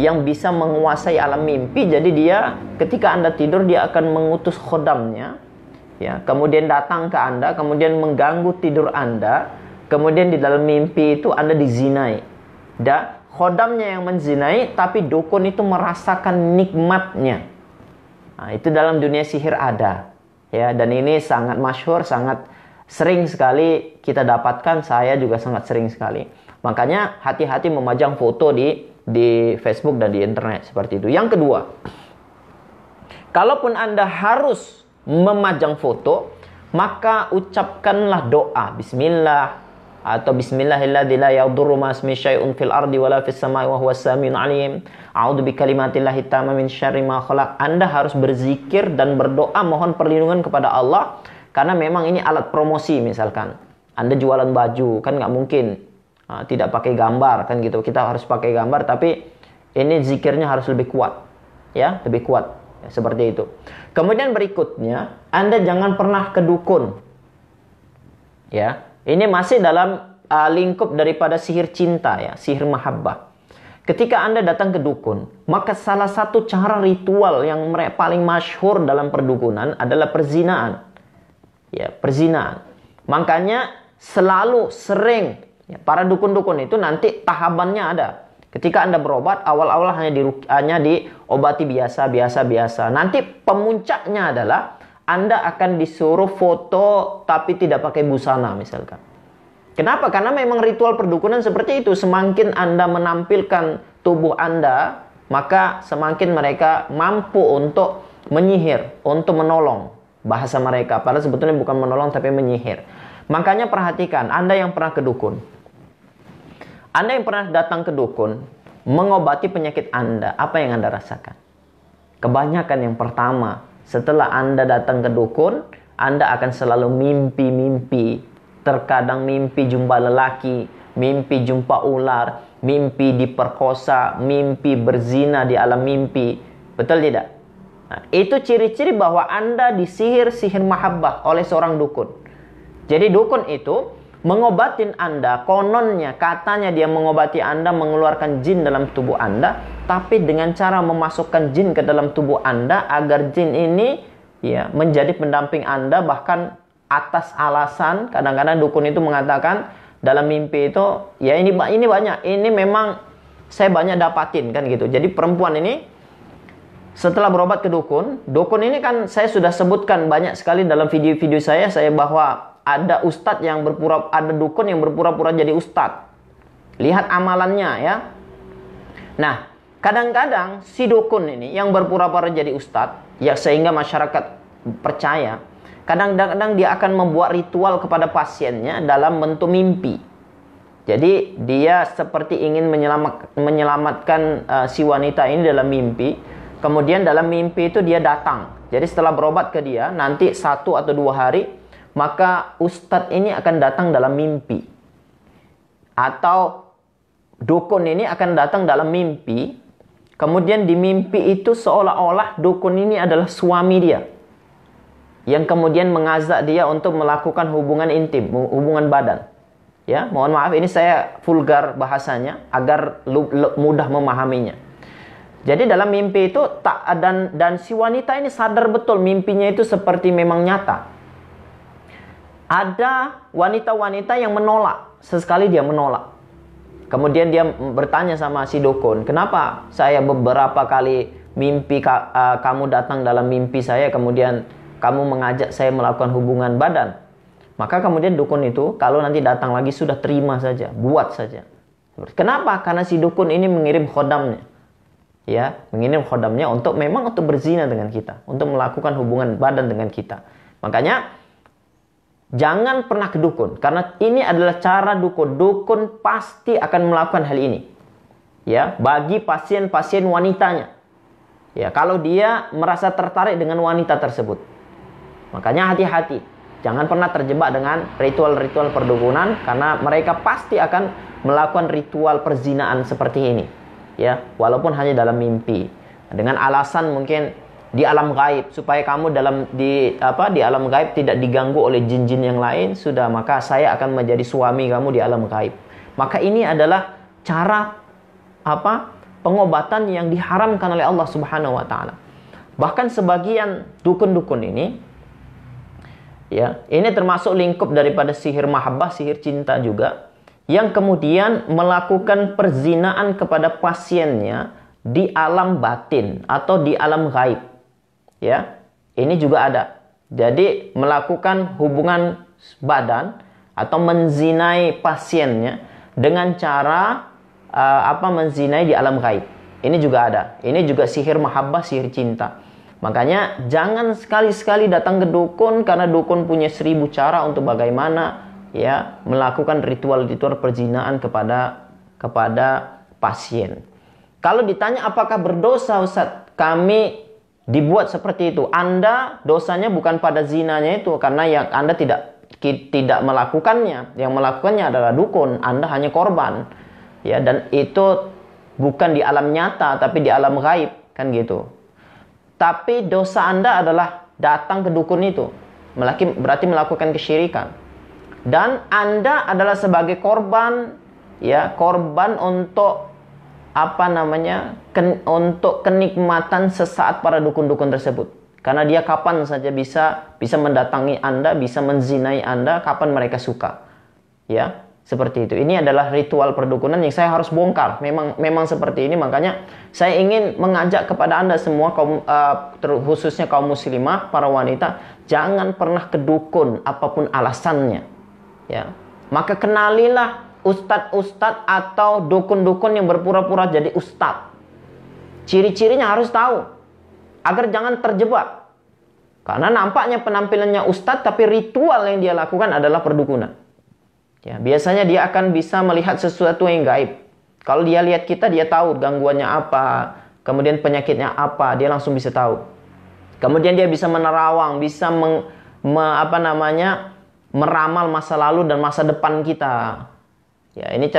yang bisa menguasai alam mimpi. Jadi dia ketika Anda tidur, dia akan mengutus khodamnya, ya, kemudian datang ke Anda, kemudian mengganggu tidur Anda. Kemudian di dalam mimpi itu Anda dizinai. Dan khodamnya yang menzinai, tapi dukun itu merasakan nikmatnya. Nah, itu dalam dunia sihir ada, ya, dan ini sangat masyhur, sangat Sering sekali kita dapatkan, saya juga sangat sering sekali. Makanya hati-hati memajang foto di Facebook dan di internet seperti itu. Yang kedua, kalaupun Anda harus memajang foto, maka ucapkanlah doa Bismillah atau Bismillahilladzi la yadurru ma ismihi syai'un fil ardi wala fis samai wa huwas samiul alim. A'udzu bikalimatillahi tamma min syarri ma khalaq. Anda harus berzikir dan berdoa mohon perlindungan kepada Allah, karena memang ini alat promosi. Misalkan Anda jualan baju, kan nggak mungkin tidak pakai gambar, kan gitu. Kita harus pakai gambar, tapi ini zikirnya harus lebih kuat, ya, lebih kuat, ya, seperti itu. Kemudian berikutnya, Anda jangan pernah ke dukun, ya. Ini masih dalam lingkup daripada sihir cinta, ya, sihir mahabbah. Ketika Anda datang ke dukun, maka salah satu cara ritual yang paling masyhur dalam perdukunan adalah perzinaan, ya, perzinaan. Makanya selalu sering, ya, para dukun-dukun itu nanti tahapannya ada. Ketika Anda berobat, awal-awal hanya diobati biasa. Nanti pemuncaknya adalah Anda akan disuruh foto tapi tidak pakai busana misalkan. Kenapa? Karena memang ritual perdukunan seperti itu. Semakin Anda menampilkan tubuh Anda, maka semakin mereka mampu untuk menyihir, untuk menolong. Bahasa mereka, padahal sebetulnya bukan menolong tapi menyihir. Makanya perhatikan, Anda yang pernah ke dukun, Anda yang pernah datang ke dukun, mengobati penyakit Anda, apa yang Anda rasakan? Kebanyakan yang pertama, setelah Anda datang ke dukun, Anda akan selalu mimpi-mimpi. Terkadang mimpi jumpa lelaki, mimpi jumpa ular, mimpi diperkosa, mimpi berzina di alam mimpi. Betul tidak? Nah, itu ciri-ciri bahwa Anda disihir sihir mahabbah oleh seorang dukun. Jadi dukun itu mengobatin Anda, kononnya, katanya dia mengobati Anda, mengeluarkan jin dalam tubuh Anda, tapi dengan cara memasukkan jin ke dalam tubuh Anda agar jin ini, ya, menjadi pendamping Anda. Bahkan atas alasan, kadang-kadang dukun itu mengatakan dalam mimpi itu, ya ini banyak, ini memang saya banyak dapatin, kan gitu. Jadi perempuan ini setelah berobat ke dukun ini kan saya sudah sebutkan banyak sekali dalam video-video saya bahwa ada ustadz yang ada dukun yang berpura-pura jadi ustadz. Lihat amalannya, ya. Nah, kadang-kadang si dukun ini yang berpura-pura jadi ustadz, ya, sehingga masyarakat percaya. Kadang-kadang dia akan membuat ritual kepada pasiennya dalam bentuk mimpi. Jadi dia seperti ingin menyelamatkan si wanita ini dalam mimpi. Kemudian dalam mimpi itu dia datang. Jadi setelah berobat ke dia, nanti 1 atau 2 hari, maka ustadz ini akan datang dalam mimpi. Atau dukun ini akan datang dalam mimpi. Kemudian di mimpi itu seolah-olah dukun ini adalah suami dia, yang kemudian mengajak dia untuk melakukan hubungan intim, hubungan badan. Ya, mohon maaf ini saya vulgar bahasanya agar mudah memahaminya. Jadi dalam mimpi itu dan si wanita ini sadar betul mimpinya itu seperti memang nyata. Ada wanita-wanita yang menolak, sesekali dia menolak. Kemudian dia bertanya sama si dukun, "Kenapa saya beberapa kali mimpi kamu datang dalam mimpi saya, kemudian kamu mengajak saya melakukan hubungan badan?" Maka kemudian dukun itu kalau nanti datang lagi sudah terima saja, buat saja. Kenapa? Karena si dukun ini mengirim khodamnya. Ya, mengirim khodamnya untuk berzina dengan kita, untuk melakukan hubungan badan dengan kita. Makanya jangan pernah ke dukun, karena ini adalah cara dukun. Dukun pasti akan melakukan hal ini. Ya, bagi pasien-pasien wanitanya. Ya, kalau dia merasa tertarik dengan wanita tersebut. Makanya hati-hati, jangan pernah terjebak dengan ritual-ritual perdukunan, karena mereka pasti akan melakukan ritual perzinaan seperti ini, ya, walaupun hanya dalam mimpi, dengan alasan mungkin di alam gaib, supaya kamu di alam gaib tidak diganggu oleh jin-jin yang lain. Sudah, maka saya akan menjadi suami kamu di alam gaib. Maka ini adalah cara pengobatan yang diharamkan oleh Allah Subhanahu wa taala. Bahkan sebagian dukun-dukun ini, ya, ini termasuk lingkup daripada sihir mahabbah, sihir cinta juga, yang kemudian melakukan perzinaan kepada pasiennya di alam batin atau di alam gaib. Ya, ini juga ada. Jadi melakukan hubungan badan atau menzinai pasiennya dengan cara menzinai di alam gaib. Ini juga ada. Ini juga sihir mahabbah, sihir cinta. Makanya jangan sekali-sekali datang ke dukun, karena dukun punya 1000 cara untuk bagaimana ya melakukan ritual-ritual perzinaan kepada pasien. Kalau ditanya apakah berdosa Ustaz, kami dibuat seperti itu. Anda dosanya bukan pada zinanya itu, karena yang Anda tidak melakukannya. Yang melakukannya adalah dukun. Anda hanya korban. Ya, dan itu bukan di alam nyata tapi di alam gaib, kan gitu. Tapi dosa Anda adalah datang ke dukun itu, berarti melakukan kesyirikan. Dan Anda adalah sebagai korban, ya, korban untuk untuk kenikmatan sesaat para dukun-dukun tersebut. Karena dia kapan saja bisa mendatangi Anda, bisa menzinai Anda kapan mereka suka. Ya, seperti itu. Ini adalah ritual perdukunan yang saya harus bongkar. Memang seperti ini. Makanya saya ingin mengajak kepada Anda semua, khususnya kaum muslimah, para wanita, jangan pernah ke dukun apapun alasannya. Ya, maka kenalilah ustadz-ustadz atau dukun-dukun yang berpura-pura jadi ustadz. Ciri-cirinya harus tahu agar jangan terjebak. Karena nampaknya penampilannya ustadz tapi ritual yang dia lakukan adalah perdukunan. Ya, biasanya dia akan bisa melihat sesuatu yang gaib. Kalau dia lihat kita, dia tahu gangguannya apa, kemudian penyakitnya apa, dia langsung bisa tahu. Kemudian dia bisa menerawang, bisa meramal masa lalu dan masa depan kita. Ya, ini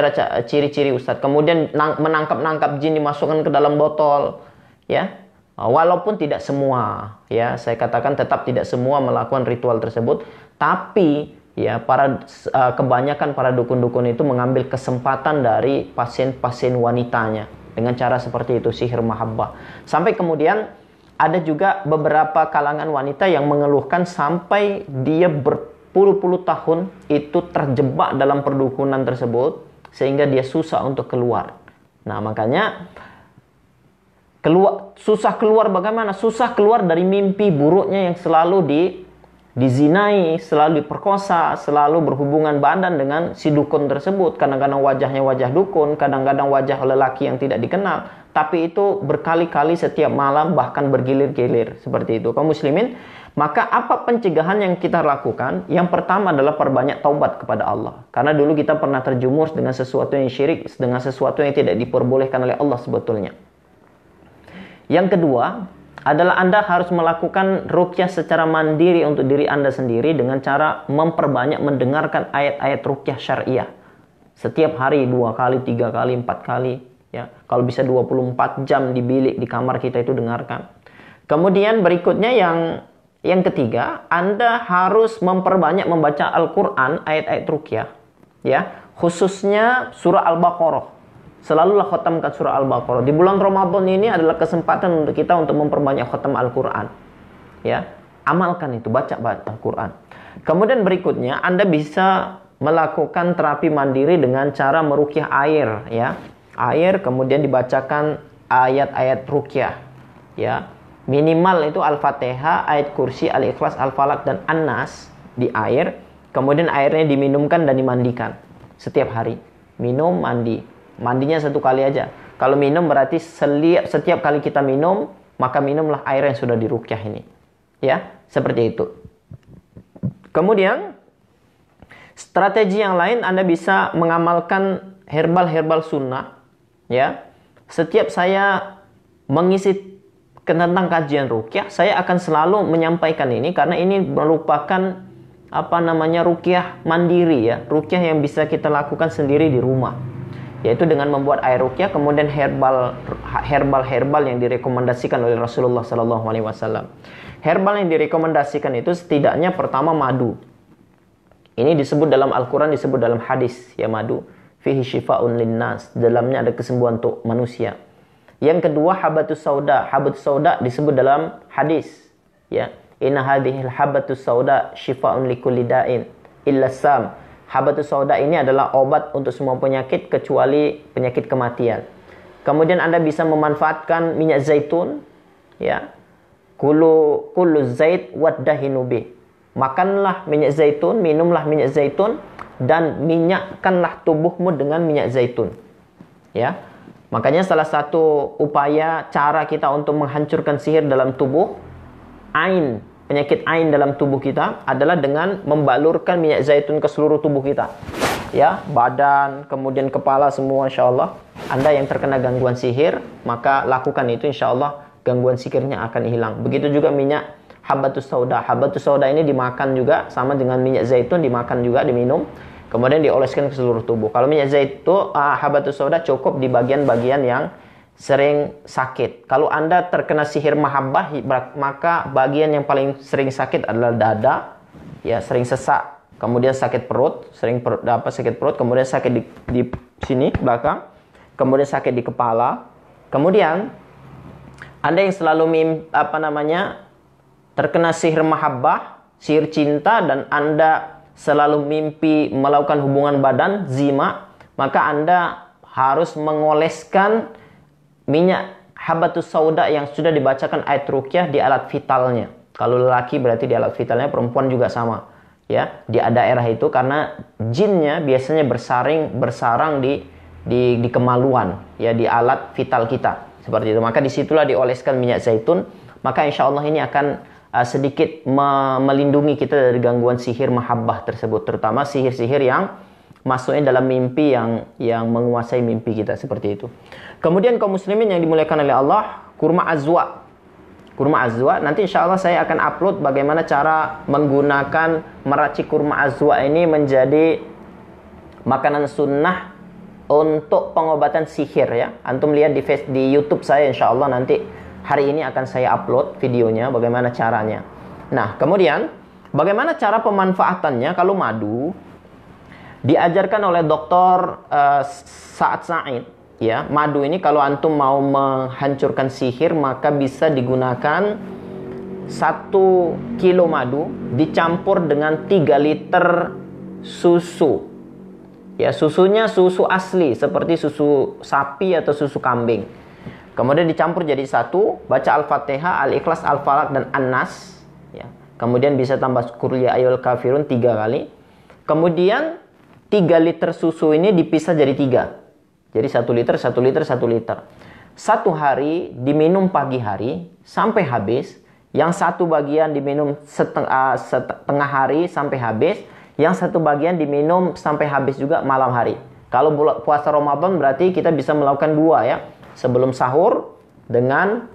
ciri-ciri ustadz. Kemudian menangkap jin, dimasukkan ke dalam botol. Ya, walaupun tidak semua, ya, saya katakan tetap tidak semua melakukan ritual tersebut, tapi ya kebanyakan para dukun-dukun itu mengambil kesempatan dari pasien-pasien wanitanya dengan cara seperti itu, sihir mahabbah. Sampai kemudian ada juga beberapa kalangan wanita yang mengeluhkan sampai dia berpuluh-puluh tahun itu terjebak dalam perdukunan tersebut sehingga dia susah untuk keluar. Nah, makanya susah keluar bagaimana? Susah keluar dari mimpi buruknya yang selalu dizinai, selalu diperkosa, selalu berhubungan badan dengan si dukun tersebut. Kadang-kadang wajahnya wajah dukun, kadang-kadang wajah lelaki yang tidak dikenal. Tapi itu berkali-kali setiap malam, bahkan bergilir-gilir seperti itu. Kaum muslimin, maka apa pencegahan yang kita lakukan? Yang pertama adalah perbanyak taubat kepada Allah. Karena dulu kita pernah terjumus dengan sesuatu yang syirik, dengan sesuatu yang tidak diperbolehkan oleh Allah sebetulnya. Yang kedua adalah Anda harus melakukan ruqyah secara mandiri untuk diri Anda sendiri dengan cara memperbanyak mendengarkan ayat-ayat ruqyah syariah. Setiap hari 2 kali, 3 kali, 4 kali. Ya, kalau bisa 24 jam di bilik, di kamar kita itu dengarkan. Kemudian berikutnya yang ketiga, Anda harus memperbanyak membaca Al-Quran, ayat-ayat ruqyah. Ya, khususnya surah Al-Baqarah. Selalulah khatamkan surah Al-Baqarah. Di bulan Ramadan ini adalah kesempatan untuk kita untuk memperbanyak khatam Al-Quran. Ya, amalkan itu, baca Al-Quran. Kemudian berikutnya, Anda bisa melakukan terapi mandiri dengan cara meruqyah air. Ya, air kemudian dibacakan ayat-ayat ruqyah. Ya, minimal itu Al-Fatihah, ayat kursi, Al-Ikhlas, Al-Falaq, dan An-Nas di air. Kemudian airnya diminumkan dan dimandikan setiap hari. Minum, mandi. Mandinya 1 kali aja. Kalau minum berarti setiap kali kita minum, maka minumlah air yang sudah diruqyah ini. Ya, seperti itu. Kemudian, strategi yang lain, Anda bisa mengamalkan herbal sunnah. Ya, setiap saya mengisi tentang kajian ruqyah, saya akan selalu menyampaikan ini karena ini merupakan ruqyah mandiri, ya, ruqyah yang bisa kita lakukan sendiri di rumah. Yaitu dengan membuat air ruqyah, kemudian herbal yang direkomendasikan oleh Rasulullah SAW. Herbal yang direkomendasikan itu setidaknya pertama madu. Ini disebut dalam Al-Quran, disebut dalam hadis, ya, madu. Fihi shifa'un linnas, dalamnya ada kesembuhan untuk manusia. Yang kedua habatus sauda. Habatus sauda disebut dalam hadis, ya. Inna hadhil habatus sauda shifa'un likulli da'in illa sam. Habatus sauda ini adalah obat untuk semua penyakit kecuali penyakit kematian. Kemudian Anda bisa memanfaatkan minyak zaitun, ya. Kullu zait waddahinu bih. Makanlah minyak zaitun, minumlah minyak zaitun, dan minyakkanlah tubuhmu dengan minyak zaitun. Ya. Makanya salah satu upaya cara kita untuk menghancurkan sihir dalam tubuh, penyakit ain dalam tubuh kita adalah dengan membalurkan minyak zaitun ke seluruh tubuh kita. Ya, badan, kemudian kepala semua, insyaallah. Anda yang terkena gangguan sihir, maka lakukan itu, insyaallah gangguan sihirnya akan hilang. Begitu juga minyak habatus sauda. Habatus sauda ini dimakan juga sama dengan minyak zaitun, dimakan juga, diminum. Kemudian dioleskan ke seluruh tubuh. Kalau minyak zaitun, habatus sauda cukup di bagian-bagian yang sering sakit. Kalau Anda terkena sihir mahabbah, maka bagian yang paling sering sakit adalah dada, ya, sering sesak, kemudian sakit perut, sakit perut, kemudian sakit di sini belakang, kemudian sakit di kepala. Kemudian Anda yang selalu terkena sihir mahabbah, sihir cinta, dan Anda selalu mimpi melakukan hubungan badan, zima, maka Anda harus mengoleskan minyak habatus sauda yang sudah dibacakan ayat ruqyah di alat vitalnya. Kalau lelaki berarti di alat vitalnya, perempuan juga sama. Ya, di daerah itu, karena jinnya biasanya bersarang di kemaluan, ya, di alat vital kita. Seperti itu. Maka disitulah dioleskan minyak zaitun. Maka insya Allah ini akan sedikit melindungi kita dari gangguan sihir mahabbah tersebut, terutama sihir-sihir yang masuknya dalam mimpi yang menguasai mimpi kita, seperti itu. Kemudian kaum muslimin yang dimuliakan oleh Allah, kurma azwa. Kurma azwa, nanti insya Allah saya akan upload bagaimana cara menggunakan meracik kurma azwa ini menjadi makanan sunnah untuk pengobatan sihir, ya. Antum lihat di YouTube saya, insya Allah nanti hari ini akan saya upload videonya bagaimana caranya. Nah, kemudian bagaimana cara pemanfaatannya? Kalau madu diajarkan oleh Dr. Sa'ad Sa'id, ya. Madu ini kalau antum mau menghancurkan sihir, maka bisa digunakan 1 kilo madu dicampur dengan 3 liter susu. Ya, susunya susu asli seperti susu sapi atau susu kambing. Kemudian dicampur jadi satu, baca Al-Fatihah, Al-Ikhlas, Al-Falaq, dan An-Nas, ya. Kemudian bisa tambah qul ya ayyuhal kafirun 3 kali. Kemudian 3 liter susu ini dipisah jadi 3. Jadi 1 liter, 1 liter, 1 liter. 1 hari diminum pagi hari sampai habis. Yang 1 bagian diminum setengah hari sampai habis. Yang 1 bagian diminum sampai habis juga malam hari. Kalau puasa Ramadan berarti kita bisa melakukan 2, ya. Sebelum sahur dengan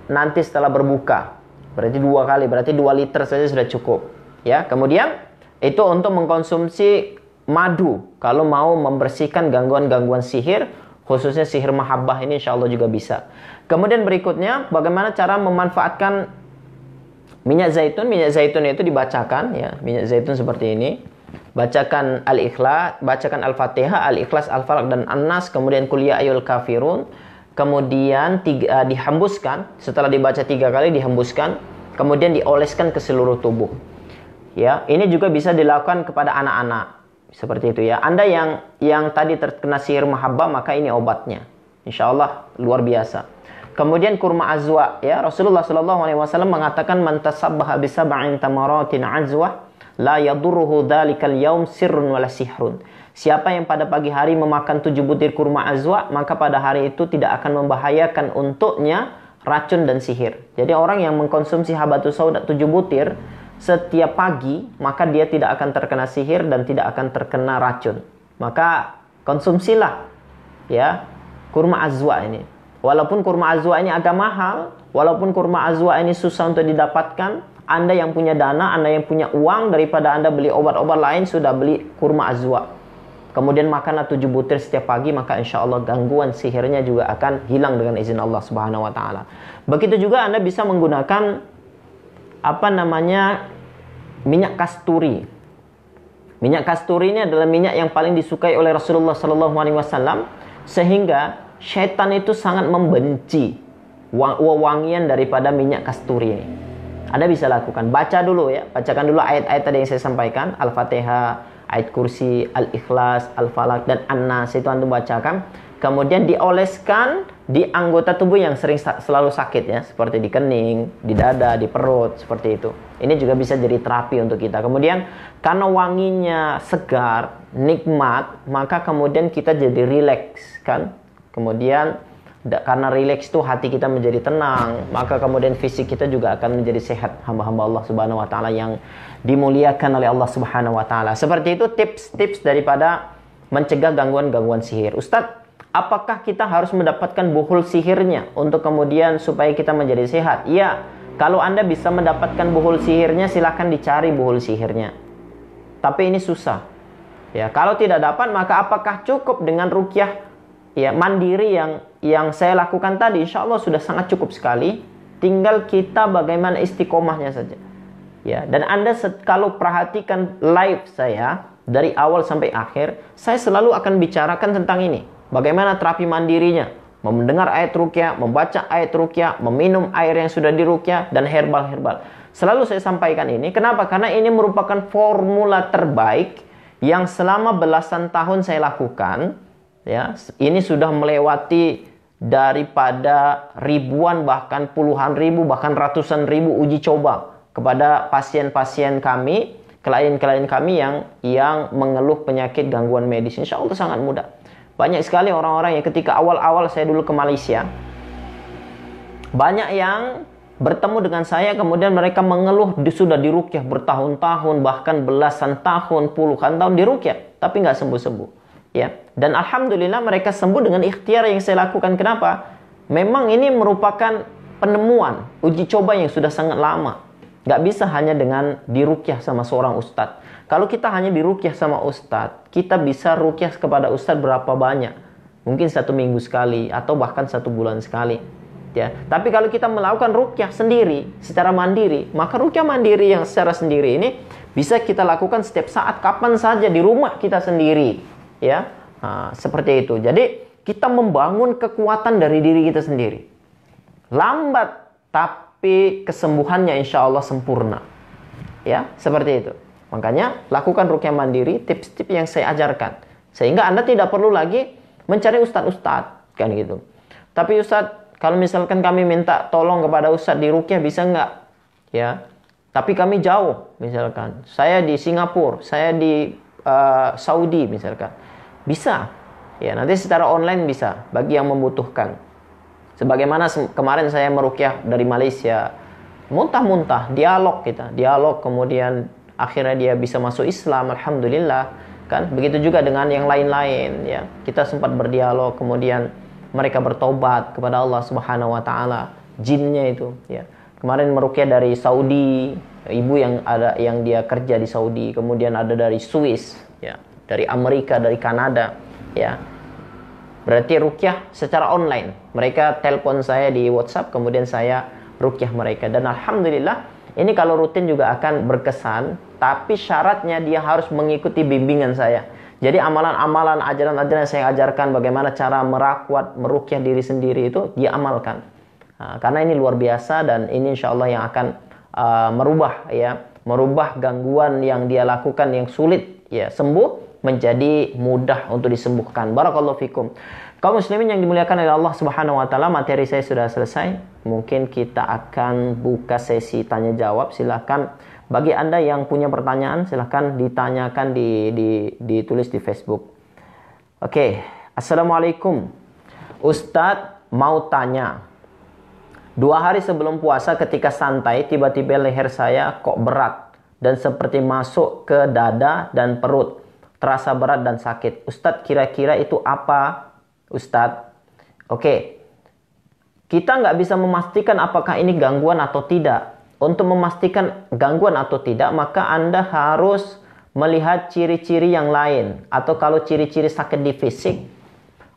nanti setelah berbuka. Berarti 2 kali, berarti 2 liter saja sudah cukup, ya. Kemudian itu untuk mengkonsumsi madu kalau mau membersihkan gangguan-gangguan sihir, khususnya sihir mahabbah ini, insya Allah juga bisa. Kemudian berikutnya, bagaimana cara memanfaatkan minyak zaitun. Minyak zaitun itu dibacakan, ya, minyak zaitun seperti ini. Bacakan Al-Ikhlas, bacakan Al-Fatihah, Al-Ikhlas, Al-Falaq, dan An-Nas, kemudian qul ya ayyuhal kafirun. Kemudian dihembuskan, setelah dibaca 3 kali dihembuskan, kemudian dioleskan ke seluruh tubuh. Ya, ini juga bisa dilakukan kepada anak-anak. Seperti itu, ya. Anda yang tadi terkena sihir mahabbah, maka ini obatnya. Insya Allah luar biasa. Kemudian kurma azwa, ya. Rasulullah SAW mengatakan man tasabbaha bi sab'in tamaratin azwa la yadurruhu dzalikal yaum sirrun wala sihrun. Siapa yang pada pagi hari memakan 7 butir kurma azwa, maka pada hari itu tidak akan membahayakan untuknya racun dan sihir. Jadi orang yang mengkonsumsi habatus sauda 7 butir setiap pagi, maka dia tidak akan terkena sihir dan tidak akan terkena racun. Maka konsumsilah, ya, kurma azwa ini. Walaupun kurma azwa ini agak mahal, walaupun kurma azwa ini susah untuk didapatkan, Anda yang punya dana, Anda yang punya uang, daripada Anda beli obat-obat lain, sudah beli kurma azwa. Kemudian makanlah 7 butir setiap pagi, maka insya Allah gangguan sihirnya juga akan hilang dengan izin Allah Subhanahu wa Ta'ala. Begitu juga Anda bisa menggunakan minyak kasturi. Minyak kasturi ini adalah minyak yang paling disukai oleh Rasulullah SAW, sehingga syaitan itu sangat membenci wangian daripada minyak kasturi ini. Anda bisa lakukan, baca dulu, ya, bacakan dulu ayat-ayat tadi yang saya sampaikan, Al-Fatihah, ayat kursi, Al-Ikhlas, Al-Falaq, dan An-Nas, itu Anda bacakan. Kemudian dioleskan di anggota tubuh yang sering selalu sakit ya, seperti di kening, di dada, di perut, seperti itu. Ini juga bisa jadi terapi untuk kita. Kemudian karena wanginya segar, nikmat, maka kemudian kita jadi rileks kan. Kemudian karena rileks itu hati kita menjadi tenang, maka kemudian fisik kita juga akan menjadi sehat, hamba-hamba Allah Subhanahu wa taala yang dimuliakan oleh Allah Subhanahu wa taala. Seperti itu tips-tips daripada mencegah gangguan-gangguan sihir. Ustadz, apakah kita harus mendapatkan buhul sihirnya untuk kemudian supaya kita menjadi sehat? Iya, kalau Anda bisa mendapatkan buhul sihirnya, silakan dicari buhul sihirnya. Tapi ini susah. Ya, kalau tidak dapat, maka apakah cukup dengan ruqyah ya mandiri yang saya lakukan tadi? Insya Allah sudah sangat cukup sekali. Tinggal kita bagaimana istiqomahnya saja. Ya, dan Anda kalau perhatikan live saya dari awal sampai akhir, saya selalu akan bicarakan tentang ini. Bagaimana terapi mandirinya, mendengar ayat ruqyah, membaca ayat ruqyah, meminum air yang sudah diruqyah, dan herbal-herbal. Selalu saya sampaikan ini. Kenapa? Karena ini merupakan formula terbaik yang selama belasan tahun saya lakukan. Ya, ini sudah melewati daripada ribuan, bahkan puluhan ribu, bahkan ratusan ribu uji coba kepada pasien-pasien kami, klien-klien kami yang mengeluh penyakit gangguan medis. Insya Allah sangat mudah. Banyak sekali orang-orang yang ketika awal-awal saya dulu ke Malaysia, banyak yang bertemu dengan saya, kemudian mereka mengeluh sudah diruqyah bertahun-tahun, bahkan belasan tahun, puluhan tahun diruqyah, tapi nggak sembuh-sembuh. Ya, dan alhamdulillah mereka sembuh dengan ikhtiar yang saya lakukan. Kenapa? Memang ini merupakan penemuan, uji coba yang sudah sangat lama. Nggak bisa hanya dengan diruqyah sama seorang ustadz. Kalau kita hanya diruqyah sama ustadz, kita bisa ruqyah kepada ustadz berapa banyak? Mungkin 1 minggu sekali, atau bahkan 1 bulan sekali. Ya, tapi kalau kita melakukan ruqyah sendiri, secara mandiri, maka ruqyah mandiri yang secara sendiri ini bisa kita lakukan setiap saat, kapan saja, di rumah kita sendiri. Ya, seperti itu. Jadi kita membangun kekuatan dari diri kita sendiri. Lambat, tapi kesembuhannya insya Allah sempurna. Ya, seperti itu. Makanya lakukan ruqyah mandiri, tips-tips yang saya ajarkan, sehingga Anda tidak perlu lagi mencari ustadz-ustadz kan gitu. Tapi ustadz, kalau misalkan kami minta tolong kepada ustadz di ruqyah, bisa nggak? Ya, tapi kami jauh, misalkan saya di Singapura, saya di Saudi misalkan, bisa. Ya, nanti secara online bisa bagi yang membutuhkan. Sebagaimana kemarin saya meruqyah dari Malaysia, muntah-muntah, dialog kita, dialog, kemudian akhirnya dia bisa masuk Islam, alhamdulillah, kan? Begitu juga dengan yang lain-lain, ya. Kita sempat berdialog, kemudian mereka bertobat kepada Allah Subhanahu wa taala, jinnya itu, ya. Kemarin meruqyah dari Saudi, ibu yang dia kerja di Saudi, kemudian ada dari Swiss, ya, dari Amerika, dari Kanada, ya. Berarti ruqyah secara online. Mereka telepon saya di WhatsApp, kemudian saya ruqyah mereka, dan alhamdulillah ini kalau rutin juga akan berkesan, tapi syaratnya dia harus mengikuti bimbingan saya. Jadi amalan-amalan, ajaran-ajaran yang saya ajarkan, bagaimana cara merakwat, meruqyah diri sendiri, itu dia amalkan. Karena ini luar biasa, dan ini insya Allah yang akan merubah gangguan yang dia lakukan yang sulit ya sembuh menjadi mudah untuk disembuhkan. Barakallahu fikum. Kaum muslimin yang dimuliakan oleh Allah Subhanahu wa taala, materi saya sudah selesai. Mungkin kita akan buka sesi tanya jawab. Silakan bagi Anda yang punya pertanyaan, silakan ditanyakan ditulis di Facebook. Oke, Assalamualaikum. Ustadz mau tanya. 2 hari sebelum puasa ketika santai, tiba-tiba leher saya kok berat dan seperti masuk ke dada dan perut. Terasa berat dan sakit. Ustadz, kira-kira itu apa? Ustadz, oke. Kita nggak bisa memastikan apakah ini gangguan atau tidak. Untuk memastikan gangguan atau tidak, maka Anda harus melihat ciri-ciri yang lain. Atau kalau ciri-ciri sakit di fisik,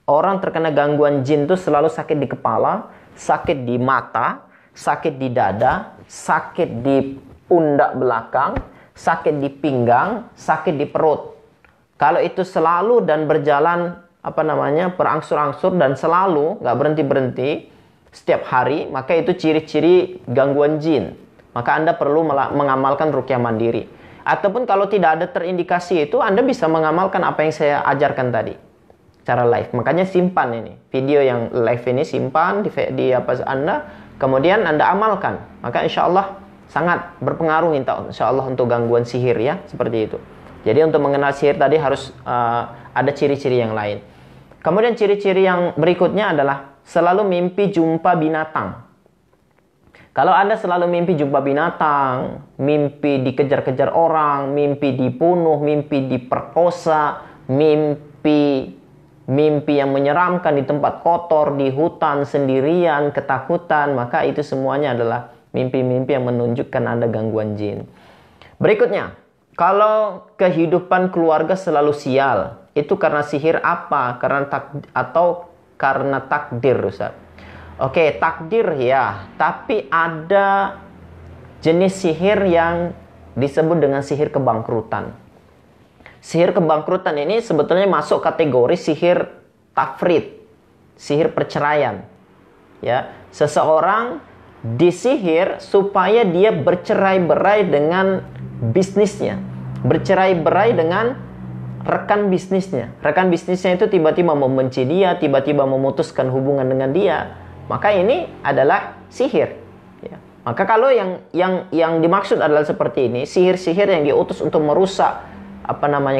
orang terkena gangguan jin itu selalu sakit di kepala, sakit di mata, sakit di dada, sakit di pundak belakang, sakit di pinggang, sakit di perut. Kalau itu selalu dan berjalan berangsur-angsur dan selalu, nggak berhenti-berhenti setiap hari, maka itu ciri-ciri gangguan jin. Maka Anda perlu mengamalkan ruqyah mandiri. Ataupun kalau tidak ada terindikasi itu, Anda bisa mengamalkan apa yang saya ajarkan tadi. cara live. Makanya simpan ini video yang live ini, simpan di apa Anda, kemudian Anda amalkan. Maka insya Allah sangat berpengaruh insya Allah untuk gangguan sihir ya, seperti itu. Jadi untuk mengenal sihir tadi harus ada ciri-ciri yang lain. Kemudian ciri-ciri yang berikutnya adalah selalu mimpi jumpa binatang. Kalau Anda selalu mimpi jumpa binatang, mimpi dikejar-kejar orang, mimpi dibunuh, mimpi diperkosa, mimpi yang menyeramkan di tempat kotor, di hutan, sendirian, ketakutan, maka itu semuanya adalah mimpi-mimpi yang menunjukkan Anda gangguan jin. Berikutnya, kalau kehidupan keluarga selalu sial, itu karena sihir apa? Karena takdir, Ustaz. Oke, takdir ya, tapi ada jenis sihir yang disebut dengan sihir kebangkrutan. Sihir kebangkrutan ini sebetulnya masuk kategori sihir tafrid, sihir perceraian. Ya, seseorang disihir supaya dia bercerai-berai dengan bisnisnya, bercerai-berai dengan rekan bisnisnya. Rekan bisnisnya itu tiba-tiba membenci dia, tiba-tiba memutuskan hubungan dengan dia. Maka ini adalah sihir. Ya. Maka kalau yang dimaksud adalah seperti ini, sihir-sihir yang diutus untuk merusak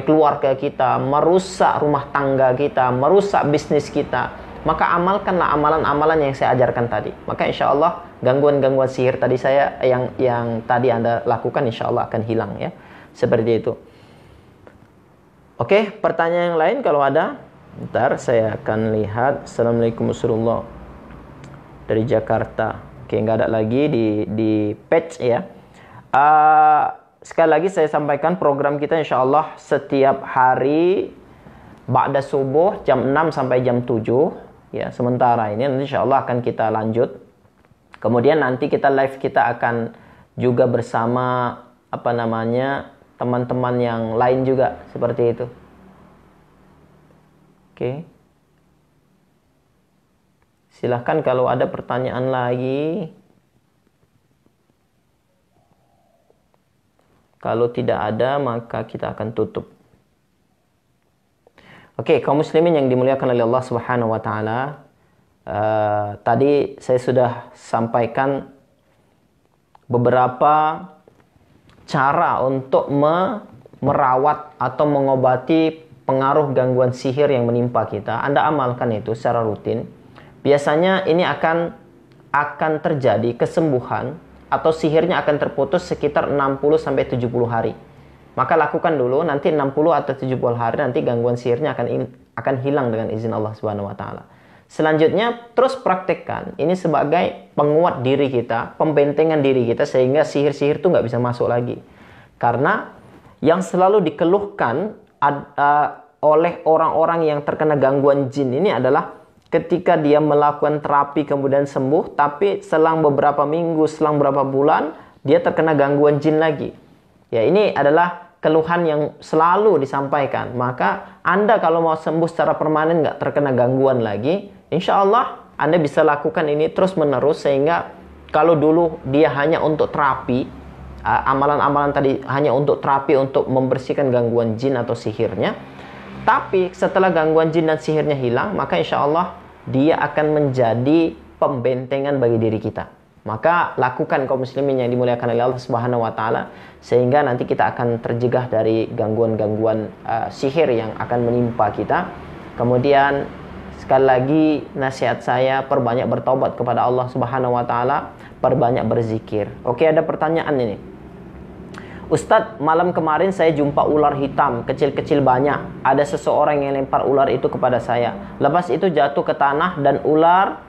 keluarga kita, merusak rumah tangga kita, merusak bisnis kita, maka amalkanlah amalan-amalan yang saya ajarkan tadi. Maka insya Allah gangguan-gangguan sihir tadi yang tadi Anda lakukan insya Allah akan hilang ya. Seperti itu. Oke, pertanyaan yang lain kalau ada, ntar saya akan lihat. Assalamualaikum warahmatullahi wabarakatuh. Dari Jakarta. Oke, nggak ada lagi di page ya. Sekali lagi saya sampaikan program kita insya Allah setiap hari ba'da subuh jam 6 sampai jam 7 ya. Sementara ini nanti insya Allah akan kita lanjut. Kemudian nanti live kita akan juga bersama teman-teman yang lain juga seperti itu. Oke. Silahkan kalau ada pertanyaan lagi. Kalau tidak ada, maka kita akan tutup. Oke, kaum muslimin yang dimuliakan oleh Allah Subhanahu wa taala. Tadi saya sudah sampaikan beberapa cara untuk merawat atau mengobati pengaruh gangguan sihir yang menimpa kita. Anda amalkan itu secara rutin. Biasanya ini akan terjadi kesembuhan atau sihirnya akan terputus sekitar 60 sampai 70 hari. Maka lakukan dulu, nanti 60 atau 70 hari nanti gangguan sihirnya akan hilang dengan izin Allah Subhanahu wa taala. Selanjutnya terus praktekkan ini sebagai penguat diri kita, pembentengan diri kita sehingga sihir-sihir itu nggak bisa masuk lagi. Karena yang selalu dikeluhkan oleh orang-orang yang terkena gangguan jin ini adalah ketika dia melakukan terapi kemudian sembuh, tapi selang beberapa minggu, selang beberapa bulan, dia terkena gangguan jin lagi. Ya, ini adalah keluhan yang selalu disampaikan. Maka Anda kalau mau sembuh secara permanen, nggak terkena gangguan lagi, insya Allah Anda bisa lakukan ini terus menerus. Sehingga kalau dulu dia hanya untuk terapi, amalan-amalan tadi hanya untuk terapi untuk membersihkan gangguan jin atau sihirnya, tapi setelah gangguan jin dan sihirnya hilang, maka insya Allah dia akan menjadi pembentengan bagi diri kita. Maka lakukan kaum muslimin yang dimuliakan oleh Allah Subhanahu wa taala sehingga nanti kita akan tercegah dari gangguan-gangguan sihir yang akan menimpa kita. Kemudian sekali lagi nasihat saya, perbanyak bertaubat kepada Allah Subhanahu wa taala, perbanyak berzikir. Oke, ada pertanyaan ini. Ustadz, malam kemarin saya jumpa ular hitam, kecil-kecil banyak. Ada seseorang yang lempar ular itu kepada saya. Lepas itu jatuh ke tanah dan ular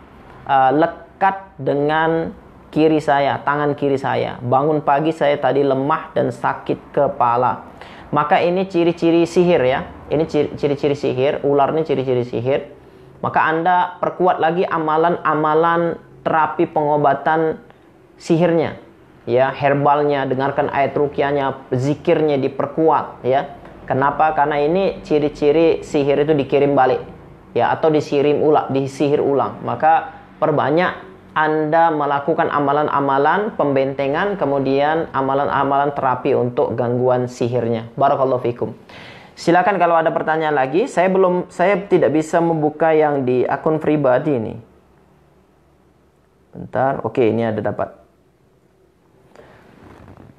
lekat dengan kiri saya, tangan kiri saya. Bangun pagi saya tadi lemah dan sakit kepala. Maka ini ciri-ciri sihir ya. Ini ciri-ciri sihir, ular ini ciri-ciri sihir. Maka Anda perkuat lagi amalan-amalan terapi pengobatan sihirnya. Ya, herbalnya, dengarkan ayat ruqyahnya, zikirnya diperkuat ya. Kenapa? Karena ini ciri-ciri sihir itu dikirim balik ya, atau disihir ulang. Maka perbanyak Anda melakukan amalan-amalan pembentengan, kemudian amalan-amalan terapi untuk gangguan sihirnya. Barakallahu fikum. Silakan kalau ada pertanyaan lagi. Saya tidak bisa membuka yang di akun pribadi ini. Bentar. Oke, ini ada dapat.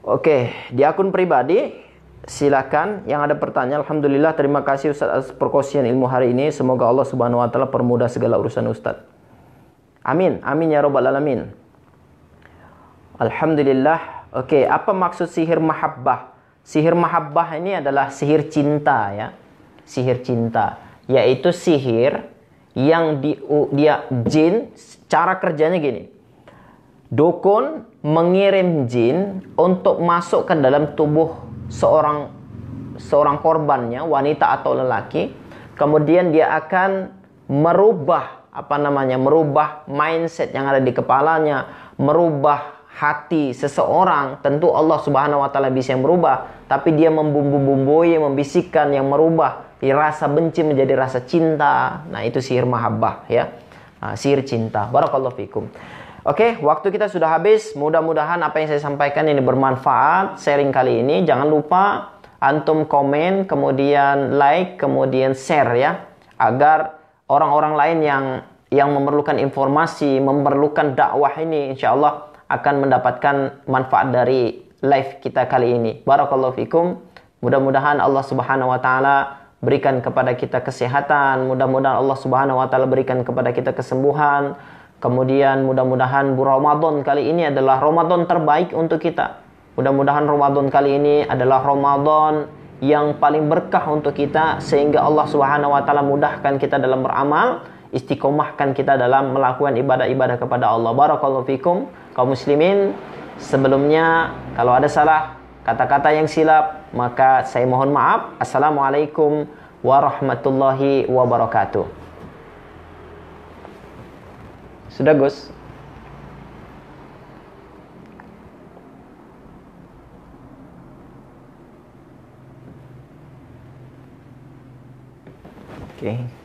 Oke, di akun pribadi silakan yang ada pertanyaan. Alhamdulillah, terima kasih Ustaz atas perkongsian ilmu hari ini. Semoga Allah Subhanahu wa taala permudah segala urusan Ustaz. Amin. Amin ya rabbal alamin. Alhamdulillah. Oke, apa maksud sihir mahabbah? Sihir mahabbah ini adalah sihir cinta ya. Sihir cinta, yaitu sihir yang dia jin, cara kerjanya gini. Dukun mengirim jin untuk masuk ke dalam tubuh seorang korbannya, wanita atau lelaki. Kemudian dia akan merubah merubah mindset yang ada di kepalanya, merubah hati seseorang. Tentu Allah Subhanahu wa taala bisa merubah, tapi dia membumbu-bumbui, membisikkan yang merubah rasa benci menjadi rasa cinta. Nah, itu sihir mahabbah ya. Sihir cinta. Barakallahu fikum. Oke, waktu kita sudah habis. Mudah-mudahan apa yang saya sampaikan ini bermanfaat. Sharing kali ini jangan lupa antum komen, kemudian like, kemudian share ya, agar orang-orang lain yang memerlukan informasi, memerlukan dakwah ini insyaallah akan mendapatkan manfaat dari live kita kali ini. Barakallahu fikum. Mudah-mudahan Allah Subhanahu wa taala berikan kepada kita kesehatan, mudah-mudahan Allah Subhanahu wa taala berikan kepada kita kesembuhan. Kemudian mudah-mudahan Ramadan kali ini adalah Ramadan terbaik untuk kita. Mudah-mudahan Ramadan kali ini adalah Ramadan yang paling berkah untuk kita, sehingga Allah Subhanahu wa taala mudahkan kita dalam beramal, istiqomahkan kita dalam melakukan ibadah-ibadah kepada Allah. Barakallahu fikum kaum muslimin. Sebelumnya kalau ada salah kata-kata yang silap, maka saya mohon maaf. Assalamualaikum warahmatullahi wabarakatuh. Sudah Gus? Oke.